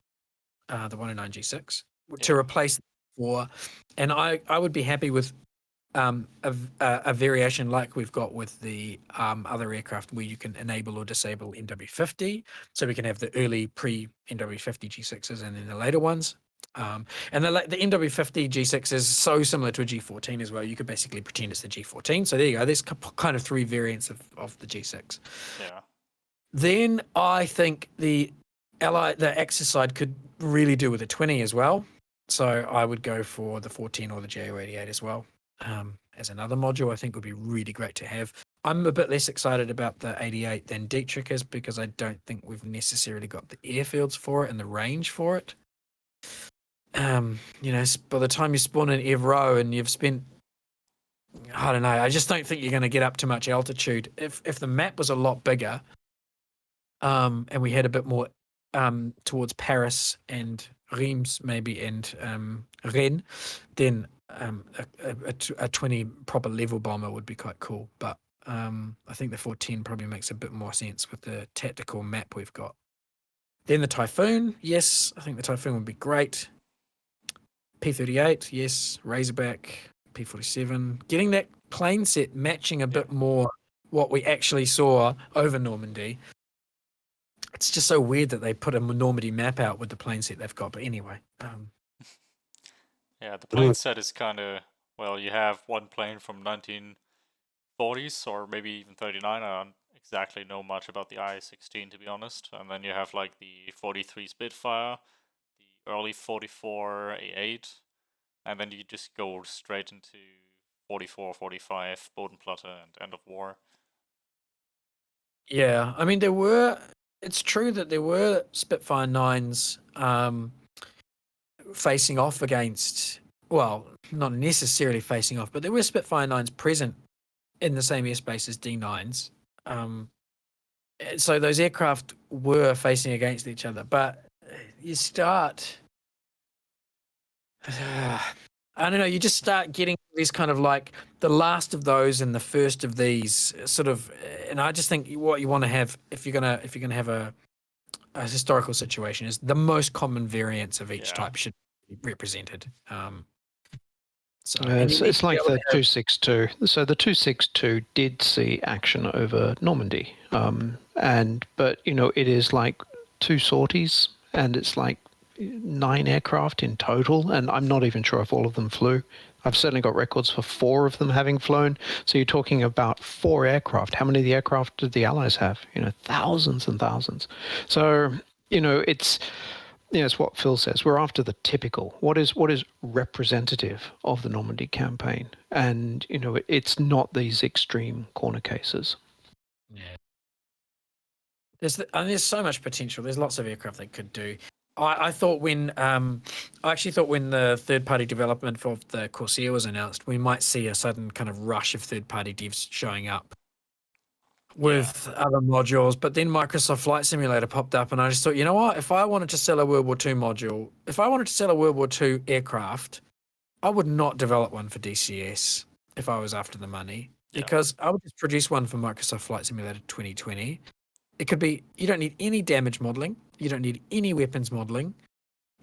the 109 G6, to yeah, replace the 4. And I would be happy with a variation like we've got with the other aircraft where you can enable or disable NW50. So we can have the early pre-NW50 G6s and then the later ones. And the NW50 G6 is so similar to a G14 as well. You could basically pretend it's the G14. So there you go. There's kind of 3 variants of the G6. yeah, Then I think the Axis side could really do with a 20 as well. So I would go for the 14 or the JO88 as well. As another module, I think would be really great to have. I'm a bit less excited about the 88 than Dietrich is because I don't think we've necessarily got the airfields for it and the range for it. By the time you spawn in Evro and you've spent, I don't know, I just don't think you're going to get up to much altitude. If the map was a lot bigger, and we had a bit more towards Paris and Reims maybe and Rennes, then a 20 proper level bomber would be quite cool. But I think the 410 probably makes a bit more sense with the tactical map we've got. Then the Typhoon, yes, I think the Typhoon would be great. P38, yes. Razorback, P47. Getting that plane set matching a bit more what we actually saw over Normandy. It's just so weird that they put a Normandy map out with the plane set they've got. But anyway, yeah. The plane set is kind of, well, you have one plane from 1940s or maybe even 39. I don't exactly know much about the I-16 to be honest. And then you have like the 43 Spitfire, the early 44 A8, and then you just go straight into 44, 45 Bodenplatte and End of War. yeah, I mean, it's true that there were Spitfire 9s facing off against, well, not necessarily facing off, but there were Spitfire 9s present in the same airspace as D9s. So those aircraft were facing against each other, but you start, I don't know, you just start getting these kind of like the last of those and the first of these sort of, and I just think what you want to have if you're gonna have a historical situation is the most common variants of each type should be represented. So it's like the 262. So the 262 did see action over Normandy, but it is like 2 sorties, and it's like 9 aircraft in total, and I'm not even sure if all of them flew. I've certainly got records for 4 of them having flown. So you're talking about 4 aircraft. How many of the aircraft did the Allies have? Thousands and thousands. So it's what Phil says. We're after the typical. What is representative of the Normandy campaign? And it's not these extreme corner cases. Yeah. There's so much potential. There's lots of aircraft they could do. I actually thought when the third-party development for the Corsair was announced, we might see a sudden kind of rush of third-party devs showing up with other modules. But then Microsoft Flight Simulator popped up, and I just thought, you know what? If I wanted to sell a World War II module, if I wanted to sell a World War II aircraft, I would not develop one for DCS if I was after the money, because I would just produce one for Microsoft Flight Simulator 2020. It could be, you don't need any damage modeling. You don't need any weapons modeling.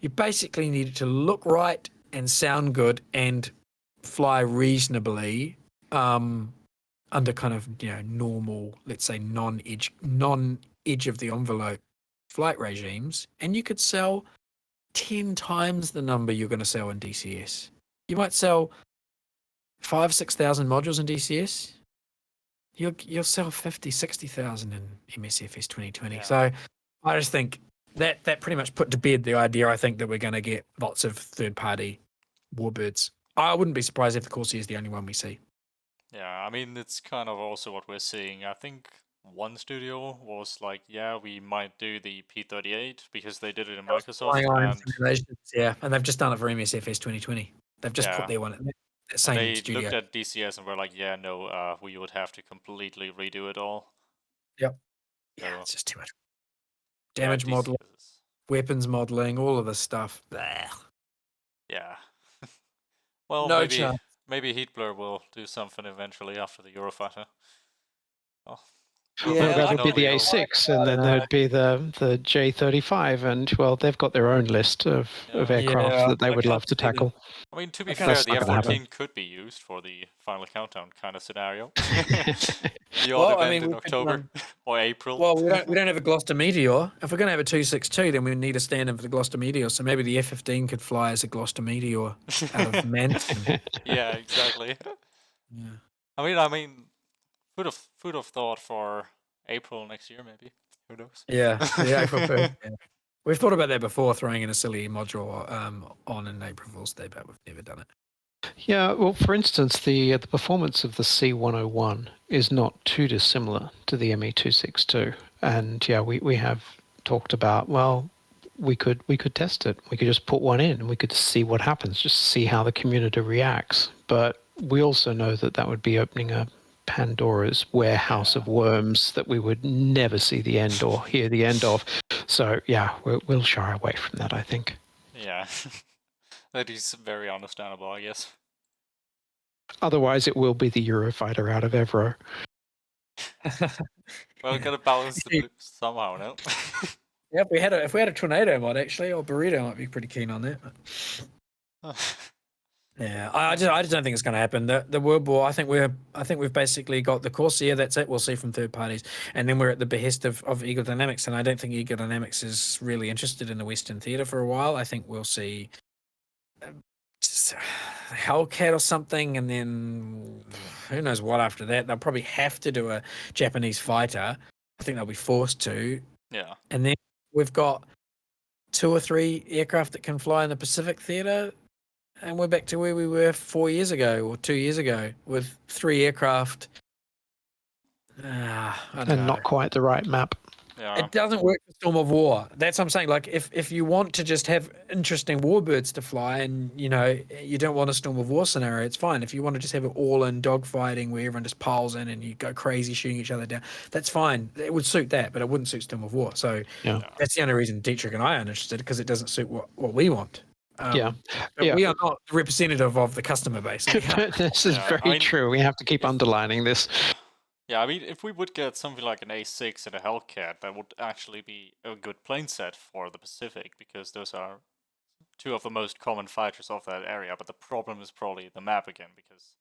You basically need it to look right and sound good and fly reasonably. under kind of normal, let's say non-edge of the envelope flight regimes, and you could sell 10 times the number you're going to sell in DCS. You might sell 5,000-6,000 modules in DCS. You'll sell 50,000-60,000 in MSFS 2020. Yeah. So I just think that pretty much put to bed the idea, I think, that we're going to get lots of third-party warbirds. I wouldn't be surprised if the Corsair is the only one we see. Yeah, I mean, it's kind of also what we're seeing. I think one studio was like, yeah, we might do the P38 because they did it in Microsoft. Flying iron And simulations, yeah, and they've just done it for MSFS 2020. They've just put their one in that same they studio. looked at DCS and were like, yeah, no, we would have to completely redo it all. Yep. So, Yeah, it's just too much. Damage modeling, DCS is- weapons modeling, all of this stuff. Blah. Yeah. Well, No chance. maybe Heatblur will do something eventually after the Eurofighter. Oh, Yeah, Well, I that'll be the can only hope. A6, and then there'd be the J35, and well, they've got their own list of aircraft Yeah, that they I would can't love to see them. tackle. I mean, to be I can't fair, see the That's not gonna F-14 could be used for the final countdown kind of scenario. The Well, odd I event mean, in we could, October or April. Well, we don't have a Gloucester Meteor. If we're going to have a 262, then we need a stand-in for the Gloucester Meteor. So maybe the F-15 could fly as a Gloucester Meteor out of Manson. Yeah, exactly. Yeah. I mean, food of thought for April next year, maybe. Who knows? Yeah, the April Fool's. Yeah. We've thought about that before, throwing in a silly module on an April Fool's Day, but we've never done it. Yeah, well, for instance, the performance of the C101 is not too dissimilar to the ME262, and yeah, we have talked about, well, we could test it. We could just put one in and we could see what happens, just see how the community reacts. But we also know that would be opening a Pandora's warehouse of worms that we would never see the end or hear the end of. So yeah, we'll shy away from that, I think. Yeah. That is very understandable, I guess. Otherwise, it will be the Eurofighter out of Evro. Well, gotta balance the blues somehow, no? Yeah, if we had a tornado mod actually, or burrito might be pretty keen on that. But... Yeah, I just don't think it's going to happen. The World War, I think we've basically got the Corsair. That's it. We'll see from third parties, and then we're at the behest of Eagle Dynamics. And I don't think Eagle Dynamics is really interested in the Western theatre for a while. I think we'll see Hellcat or something, and then who knows what after that. They'll probably have to do a Japanese fighter. I think they'll be forced to. Yeah. And then we've got 2 or 3 aircraft that can fly in the Pacific theatre. And we're back to where we were 4 years ago or 2 years ago with 3 aircraft. I don't know. Not quite the right map. Yeah. It doesn't work for Storm of War. That's what I'm saying. Like, if you want to just have interesting warbirds to fly and, you don't want a Storm of War scenario, it's fine. If you want to just have it all in dogfighting where everyone just piles in and you go crazy shooting each other down, that's fine. It would suit that, but it wouldn't suit Storm of War. So that's the only reason Dietrich and I are interested, because it doesn't suit what we want. But we are not representative of the customer base. This is very true. We have to keep underlining this. Yeah, I mean, if we would get something like an A6 and a Hellcat, that would actually be a good plane set for the Pacific, because those are 2 of the most common fighters of that area. But the problem is probably the map again, because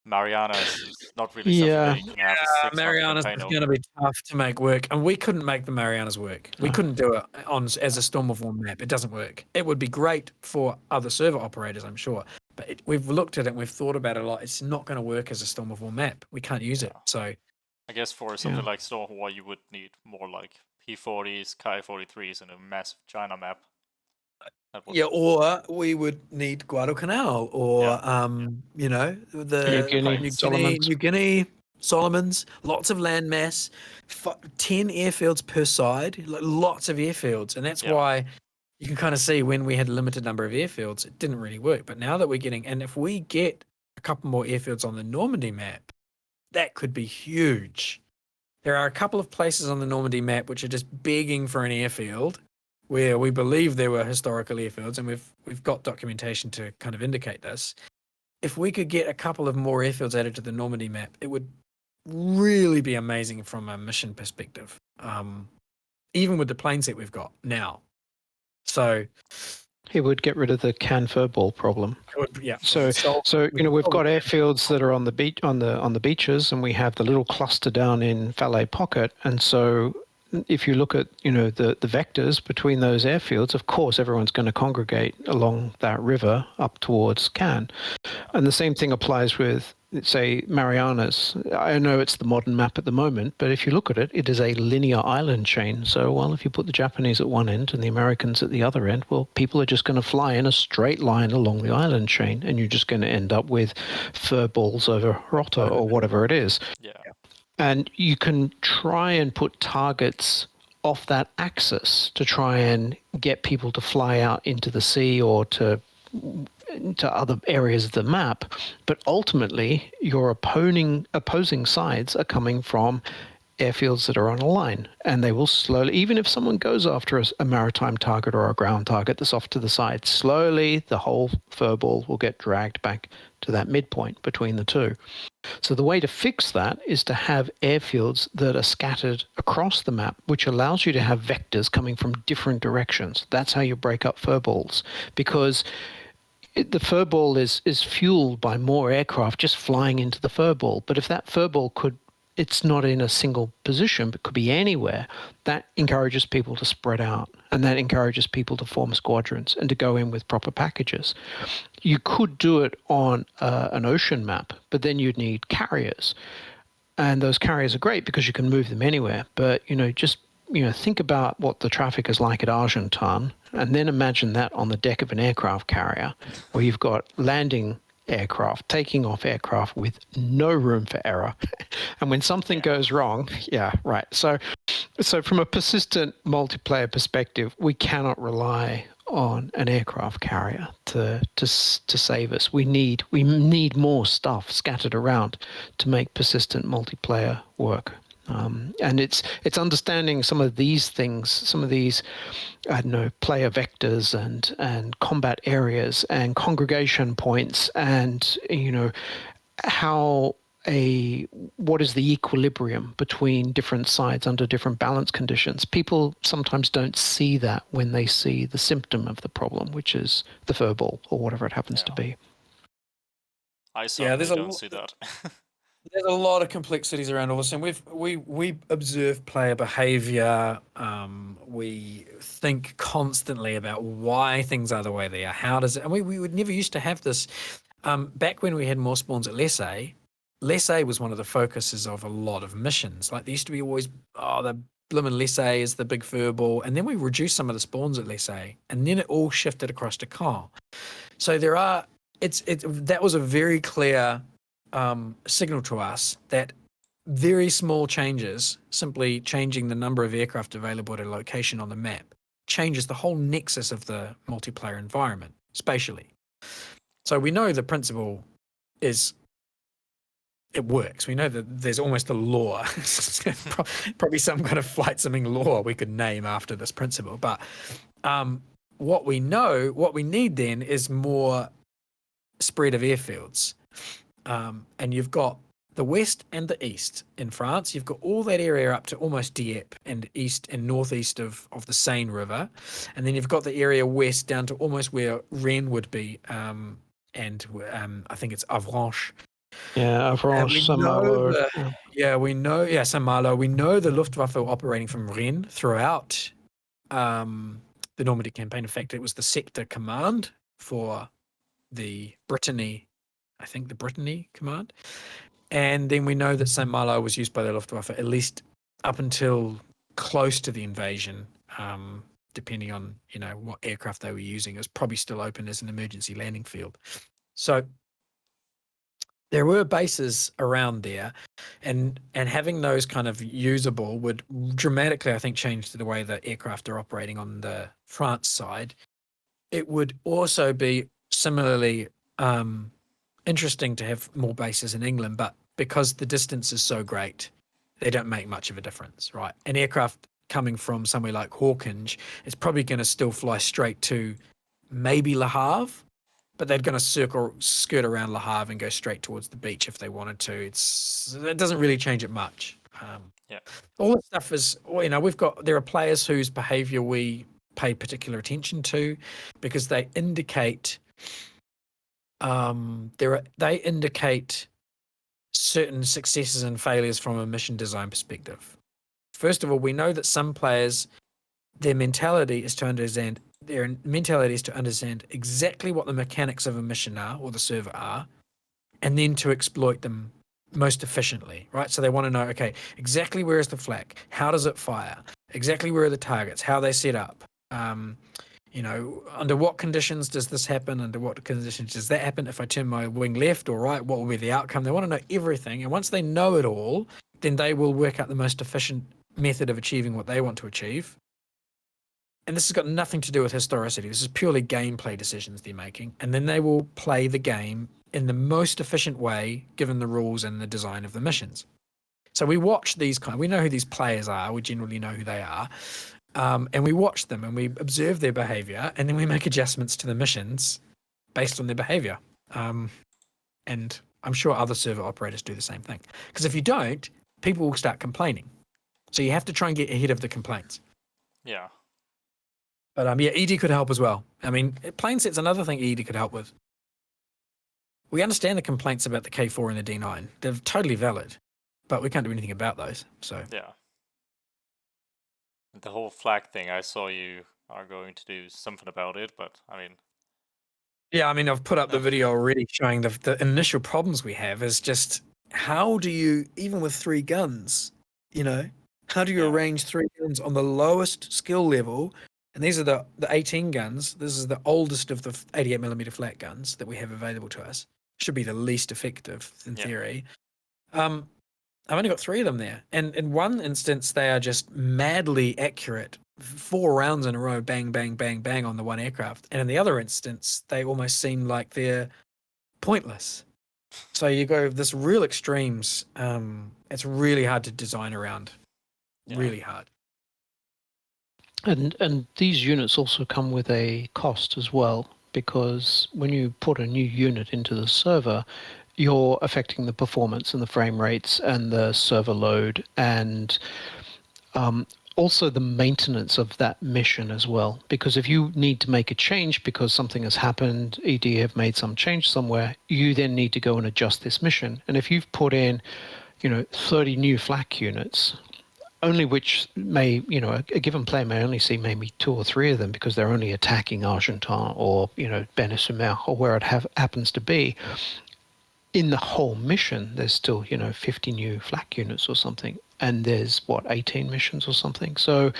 Marianas is not really something that you can have a 6-month Marianas campaign is over. going to be tough to make work, and we couldn't make the Marianas work. We couldn't do it as a Storm of War map. It doesn't work. It would be great for other server operators, I'm sure, but we've looked at it and we've thought about it a lot. It's not going to work as a Storm of War map. We can't use it. So I guess for something like Storm of War, you would need more like P40s, Kai-43s, and a massive China map. Yeah, or we would need Guadalcanal, or the New Guinea, Solomons, lots of land mass, 10 airfields per side, lots of airfields, and that's why you can kind of see when we had a limited number of airfields, it didn't really work. But now that we're getting, and if we get a couple more airfields on the Normandy map, that could be huge. There are a couple of places on the Normandy map which are just begging for an airfield, where we believe there were historical airfields, and we've got documentation to kind of indicate this. If we could get a couple of more airfields added to the Normandy map, it would really be amazing from a mission perspective, even with the plane set we've got now. So He would get rid of the can furball problem. Yeah. So we've got airfields that are on the beach on the beaches, and we have the little cluster down in Valet Pocket. And so, if you look at the vectors between those airfields, of course everyone's going to congregate along that river up towards Cannes. And the same thing applies with, say, Marianas. I know it's the modern map at the moment, but if you look at it, it is a linear island chain. So, well, if you put the Japanese at one end and the Americans at the other end, well, people are just going to fly in a straight line along the island chain, and you're just going to end up with fur balls over Rota or whatever it is. Yeah. And you can try and put targets off that axis to try and get people to fly out into the sea or to other areas of the map, but ultimately your opposing sides are coming from airfields that are on a line, and they will slowly, even if someone goes after a maritime target or a ground target that's off to the side, slowly the whole furball will get dragged back to that midpoint between the two. So the way to fix that is to have airfields that are scattered across the map, which allows you to have vectors coming from different directions. That's how you break up furballs, because the furball is fueled by more aircraft just flying into the furball. But if that furball it's not in a single position, but could be anywhere, that encourages people to spread out, and that encourages people to form squadrons and to go in with proper packages. You could do it on an ocean map, but then you'd need carriers. And those carriers are great because you can move them anywhere. But, just think about what the traffic is like at Argentan, and then imagine that on the deck of an aircraft carrier where you've got landing aircraft, taking off aircraft with no room for error. And when something goes wrong, So from a persistent multiplayer perspective, we cannot rely on an aircraft carrier to save us. We need more stuff scattered around to make persistent multiplayer work. And it's understanding some of these things, some of these, player vectors and combat areas and congregation points, and what is the equilibrium between different sides under different balance conditions. People sometimes don't see that when they see the symptom of the problem, which is the furball or whatever it happens to be. I certainly don't see that. There's a lot of complexities around all this, and we observe player behavior. We think constantly about why things are the way they are. How does it? And we would never used to have this. Back when we had more spawns at Lessay was one of the focuses of a lot of missions. Like there used to be always, the bloomin' Lessay is the big furball, and then we reduced some of the spawns at Lessay, and then it all shifted across to Caen. So that was a very clear signal to us that very small changes, simply changing the number of aircraft available at a location on the map, changes the whole nexus of the multiplayer environment spatially. So we know the principle it works. We know that there's almost a law, probably some kind of flight simming law we could name after this principle. But what we need then is more spread of airfields. And you've got the west and the east in France. You've got all that area up to almost Dieppe and east and northeast of the Seine River. And then you've got the area west down to almost where Rennes would be, and I think it's Avranches. Yeah, Avranches, Saint-Malo. Saint-Malo. We know the Luftwaffe operating from Rennes throughout the Normandy campaign. In fact, it was the sector command for the Brittany command. And then we know that Saint-Malo was used by the Luftwaffe at least up until close to the invasion, depending on, what aircraft they were using. It was probably still open as an emergency landing field. So there were bases around there, and having those kind of usable would dramatically, I think, change the way that aircraft are operating on the France side. It would also be similarly interesting to have more bases in England, but because the distance is so great, they don't make much of a difference, right? An aircraft coming from somewhere like Hawkinge is probably going to still fly straight to maybe Le Havre, but they're going to skirt around Le Havre and go straight towards the beach if they wanted to. It doesn't really change it much. All this stuff is, there are players whose behavior we pay particular attention to, because they indicate they indicate certain successes and failures from a mission design perspective. First of all, we know that some players, their mentality is to understand exactly what the mechanics of a mission are or the server are, and then to exploit them most efficiently, right? So they want to know, okay, exactly where is the flak? How does it fire? Exactly where are the targets? How are they set up? Under what conditions does this happen? Under what conditions does that happen? If I turn my wing left or right, what will be the outcome? They want to know everything. And once they know it all, then they will work out the most efficient method of achieving what they want to achieve. And this has got nothing to do with historicity. This is purely gameplay decisions they're making. And then they will play the game in the most efficient way, given the rules and the design of the missions. So we watch we know who these players are. We generally know who they are. And we watch them and we observe their behavior, and then we make adjustments to the missions based on their behavior. And I'm sure other server operators do the same thing. Because if you don't, people will start complaining. So you have to try and get ahead of the complaints. Yeah. But ED could help as well. I mean, plane set's another thing ED could help with. We understand the complaints about the K4 and the D9. They're totally valid, but we can't do anything about those. So Yeah. The whole flag thing, I saw you are going to do something about it, but I mean... Yeah, I mean, I've put up the video already showing the initial problems we have is just, how do you, even with 3 guns, how do you arrange 3 guns on the lowest skill level? And these are the 18 guns. This is the oldest of the 88mm flat guns that we have available to us. Should be the least effective in theory. I've only got 3 of them there. And in one instance, they are just madly accurate. 4 rounds in a row, bang, bang, bang, bang on the one aircraft. And in the other instance, they almost seem like they're pointless. So you go this real extremes. It's really hard to design around. Yeah. Really hard. And these units also come with a cost as well, because when you put a new unit into the server, you're affecting the performance and the frame rates and the server load, and also the maintenance of that mission as well. Because if you need to make a change because something has happened, ED have made some change somewhere, you then need to go and adjust this mission. And if you've put in 30 new flak units, only which may, a given player may only see maybe 2 or 3 of them because they're only attacking Argentan or, Bene-Sumer or where it happens to be. In the whole mission, there's still, 50 new flak units or something. And there's, 18 missions or something. So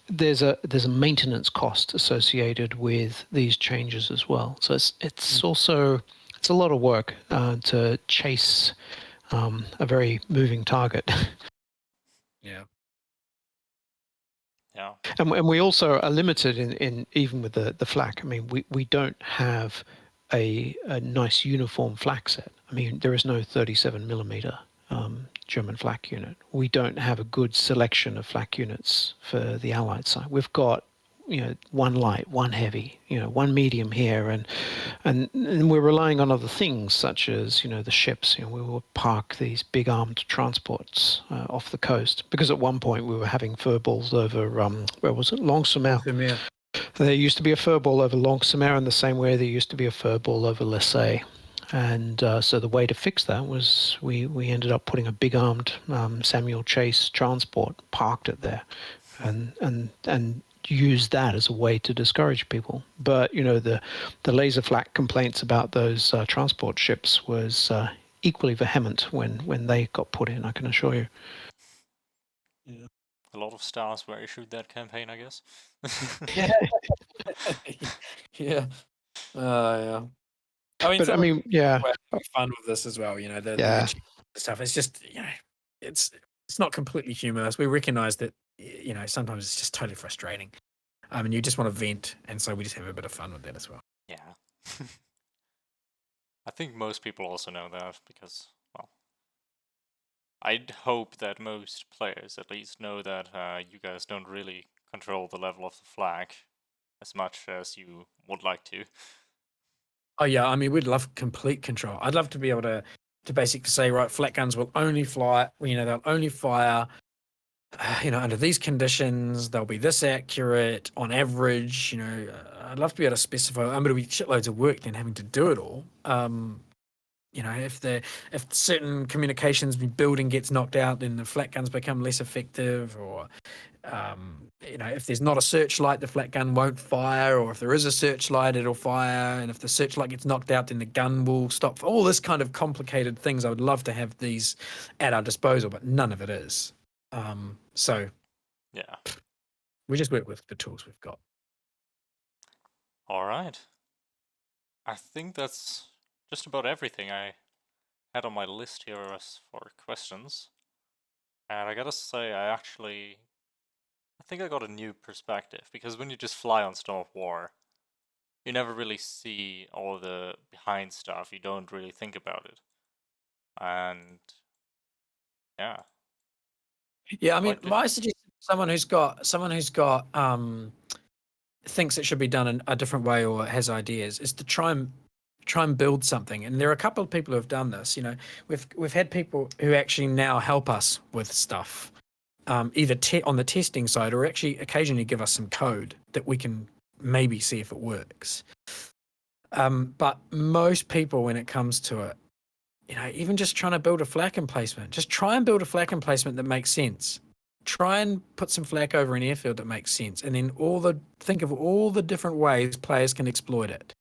there's a maintenance cost associated with these changes as well. So it's also, it's a lot of work to chase a very moving target. Yeah. Yeah. And we also are limited in even with the flak. I mean, we don't have a nice uniform flak set. I mean, there is no 37mm German flak unit. We don't have a good selection of flak units for the Allied side. We've got, one light, one heavy, one medium here, and we're relying on other things such as, the ships. We will park these big armed transports off the coast, because at one point we were having furballs over, where was it? Longsemer. There used to be a furball over Longsemer in the same way there used to be a furball over Lesay. And so the way to fix that was we ended up putting a big armed Samuel Chase transport, parked it there, and use that as a way to discourage people. But the laser flak complaints about those transport ships was equally vehement when they got put in, I can assure you. Yeah. A lot of stars were issued that campaign, I guess. Yeah. Yeah. Yeah. I mean, yeah. Fun with this as well, the stuff. It's just, it's not completely humorless. We recognize that, sometimes it's just totally frustrating. I mean, you just want to vent, and so we just have a bit of fun with that as well. Yeah. I think most people also know that because, well, I'd hope that most players at least know that you guys don't really control the level of the flag as much as you would like to. Oh yeah, I mean, we'd love complete control. I'd love to be able to basically say, right, flat guns will only fly, they'll only fire under these conditions, they'll be this accurate on average. I'd love to be able to specify. It'll be shitloads of work then having to do it all. If certain communications building gets knocked out, then the flat guns become less effective, or if there's not a searchlight, the flat gun won't fire, or if there is a searchlight, it'll fire, and if the searchlight gets knocked out, then the gun will stop. All this kind of complicated things. I would love to have these at our disposal, but none of it is. So Yeah. we just work with the tools we've got. All right. I think that's just about everything I had on my list here as for questions. And I gotta say, I think I got a new perspective, because when you just fly on Storm of War, you never really see all the behind stuff. You don't really think about it. And yeah. Yeah, I mean, Quite good. my suggestion to someone who's got thinks it should be done in a different way or has ideas is to try and build something. And there are a couple of people who have done this. We've had people who actually now help us with stuff, either on the testing side, or actually occasionally give us some code that we can maybe see if it works. But most people, when it comes to it, even just trying to build a flak emplacement, just try and build a flak emplacement that makes sense. Try and put some flak over an airfield that makes sense, and then think of all the different ways players can exploit it.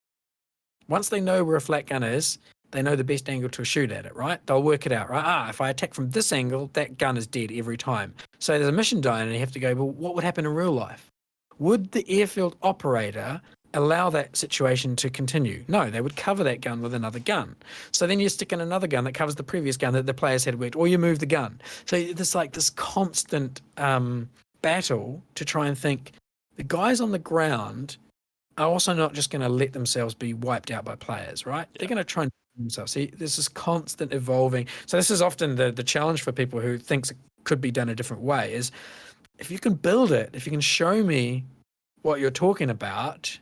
Once they know where a flak gun is, they know the best angle to shoot at it, right? They'll work it out, right? If I attack from this angle, that gun is dead every time. So there's a mission dying, and you have to go, well, what would happen in real life? Would the airfield operator allow that situation to continue? No, they would cover that gun with another gun. So then you stick in another gun that covers the previous gun that the players had worked, or you move the gun. So there's like this constant battle to try and think the guys on the ground are also not just going to let themselves be wiped out by players, right? Yeah. They're going to try and themselves. See, there's this constant evolving. So this is often the challenge for people who thinks it could be done a different way is, if you can build it, if you can show me what you're talking about.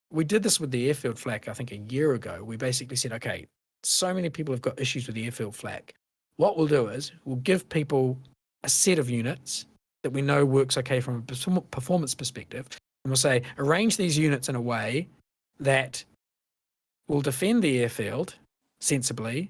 We did this with the airfield flak, I think a year ago. We basically said, okay, so many people have got issues with the airfield flak. What we'll do is we'll give people a set of units that we know works okay from a performance perspective. And we'll say, arrange these units in a way that will defend the airfield sensibly,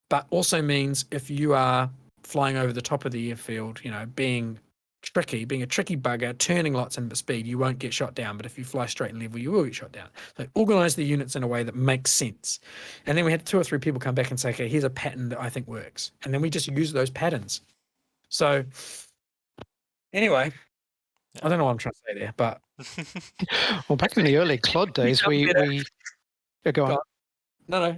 but also means if you are flying over the top of the airfield, being a tricky bugger, turning lots in the speed, you won't get shot down. But if you fly straight and level, you will get shot down. So organize the units in a way that makes sense. And then we had 2 or 3 people come back and say, okay, here's a pattern that I think works. And then we just use those patterns. So anyway, I don't know what I'm trying to say there, but Well, back in the early CLOD days, we go on. No.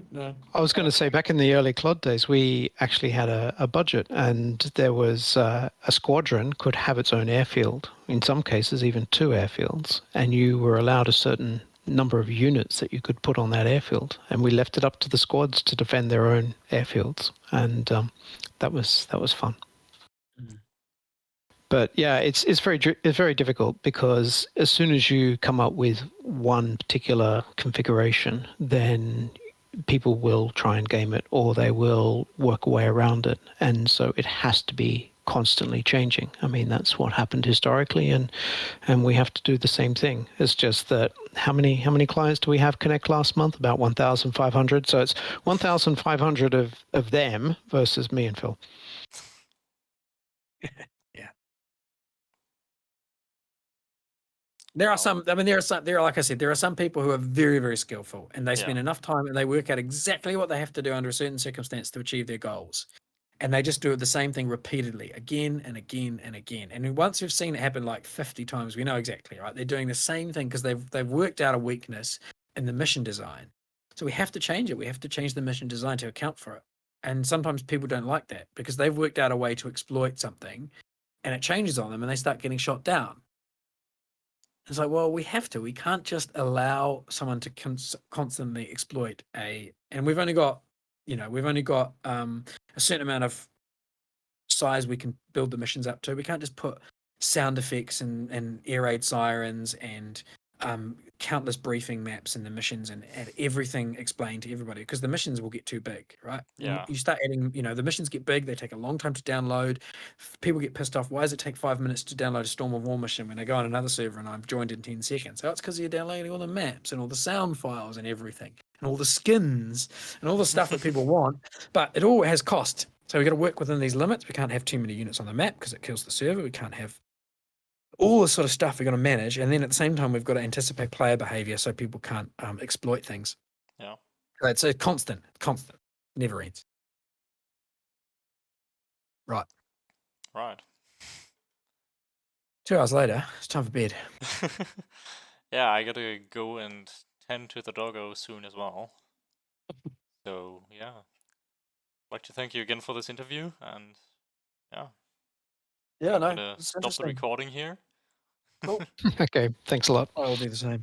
I was going to say, back in the early CLOD days, we actually had a budget, and there was a squadron could have its own airfield, in some cases even 2 airfields, and you were allowed a certain number of units that you could put on that airfield, and we left it up to the squads to defend their own airfields, and that was fun. But yeah, it's very difficult, because as soon as you come up with one particular configuration, then people will try and game it, or they will work a way around it, and so it has to be constantly changing. I mean, that's what happened historically, and we have to do the same thing. It's just that how many clients do we have connect last month? About 1,500. So it's 1,500 of them versus me and Phil. Yeah. There are some, like I said, there are some people who are very, very skillful, and they spend enough time and they work out exactly what they have to do under a certain circumstance to achieve their goals. And they just do the same thing repeatedly, again and again and again. And once we've seen it happen like 50 times, we know exactly, right? They're doing the same thing because they've worked out a weakness in the mission design. So we have to change it. We have to change the mission design to account for it. And sometimes people don't like that because they've worked out a way to exploit something, and it changes on them and they start getting shot down. It's like, well, we have to. We can't just allow someone to constantly exploit and we've only got a certain amount of size we can build the missions up to. We can't just put sound effects and air raid sirens and countless briefing maps and the missions and everything explained to everybody, because the missions will get too big, right? Yeah. You start adding, the missions get big, they take a long time to download. People get pissed off. Why does it take 5 minutes to download a Storm of War mission when I go on another server and I'm joined in 10 seconds? Oh, it's because you're downloading all the maps and all the sound files and everything and all the skins and all the stuff that people want, but it all has cost. So we've got to work within these limits. We can't have too many units on the map because it kills the server. We can't have all this sort of stuff we're going to manage, and then at the same time we've got to anticipate player behavior so people can't exploit things. Yeah. It's a constant, never ends. Right. 2 hours later, it's time for bed. Yeah, I gotta go and tend to the doggo soon as well. So yeah, I'd like to thank you again for this interview, and yeah, Yeah, I'm no, gonna it's stop the interesting. recording here. Cool. Okay, thanks a lot. I'll do the same.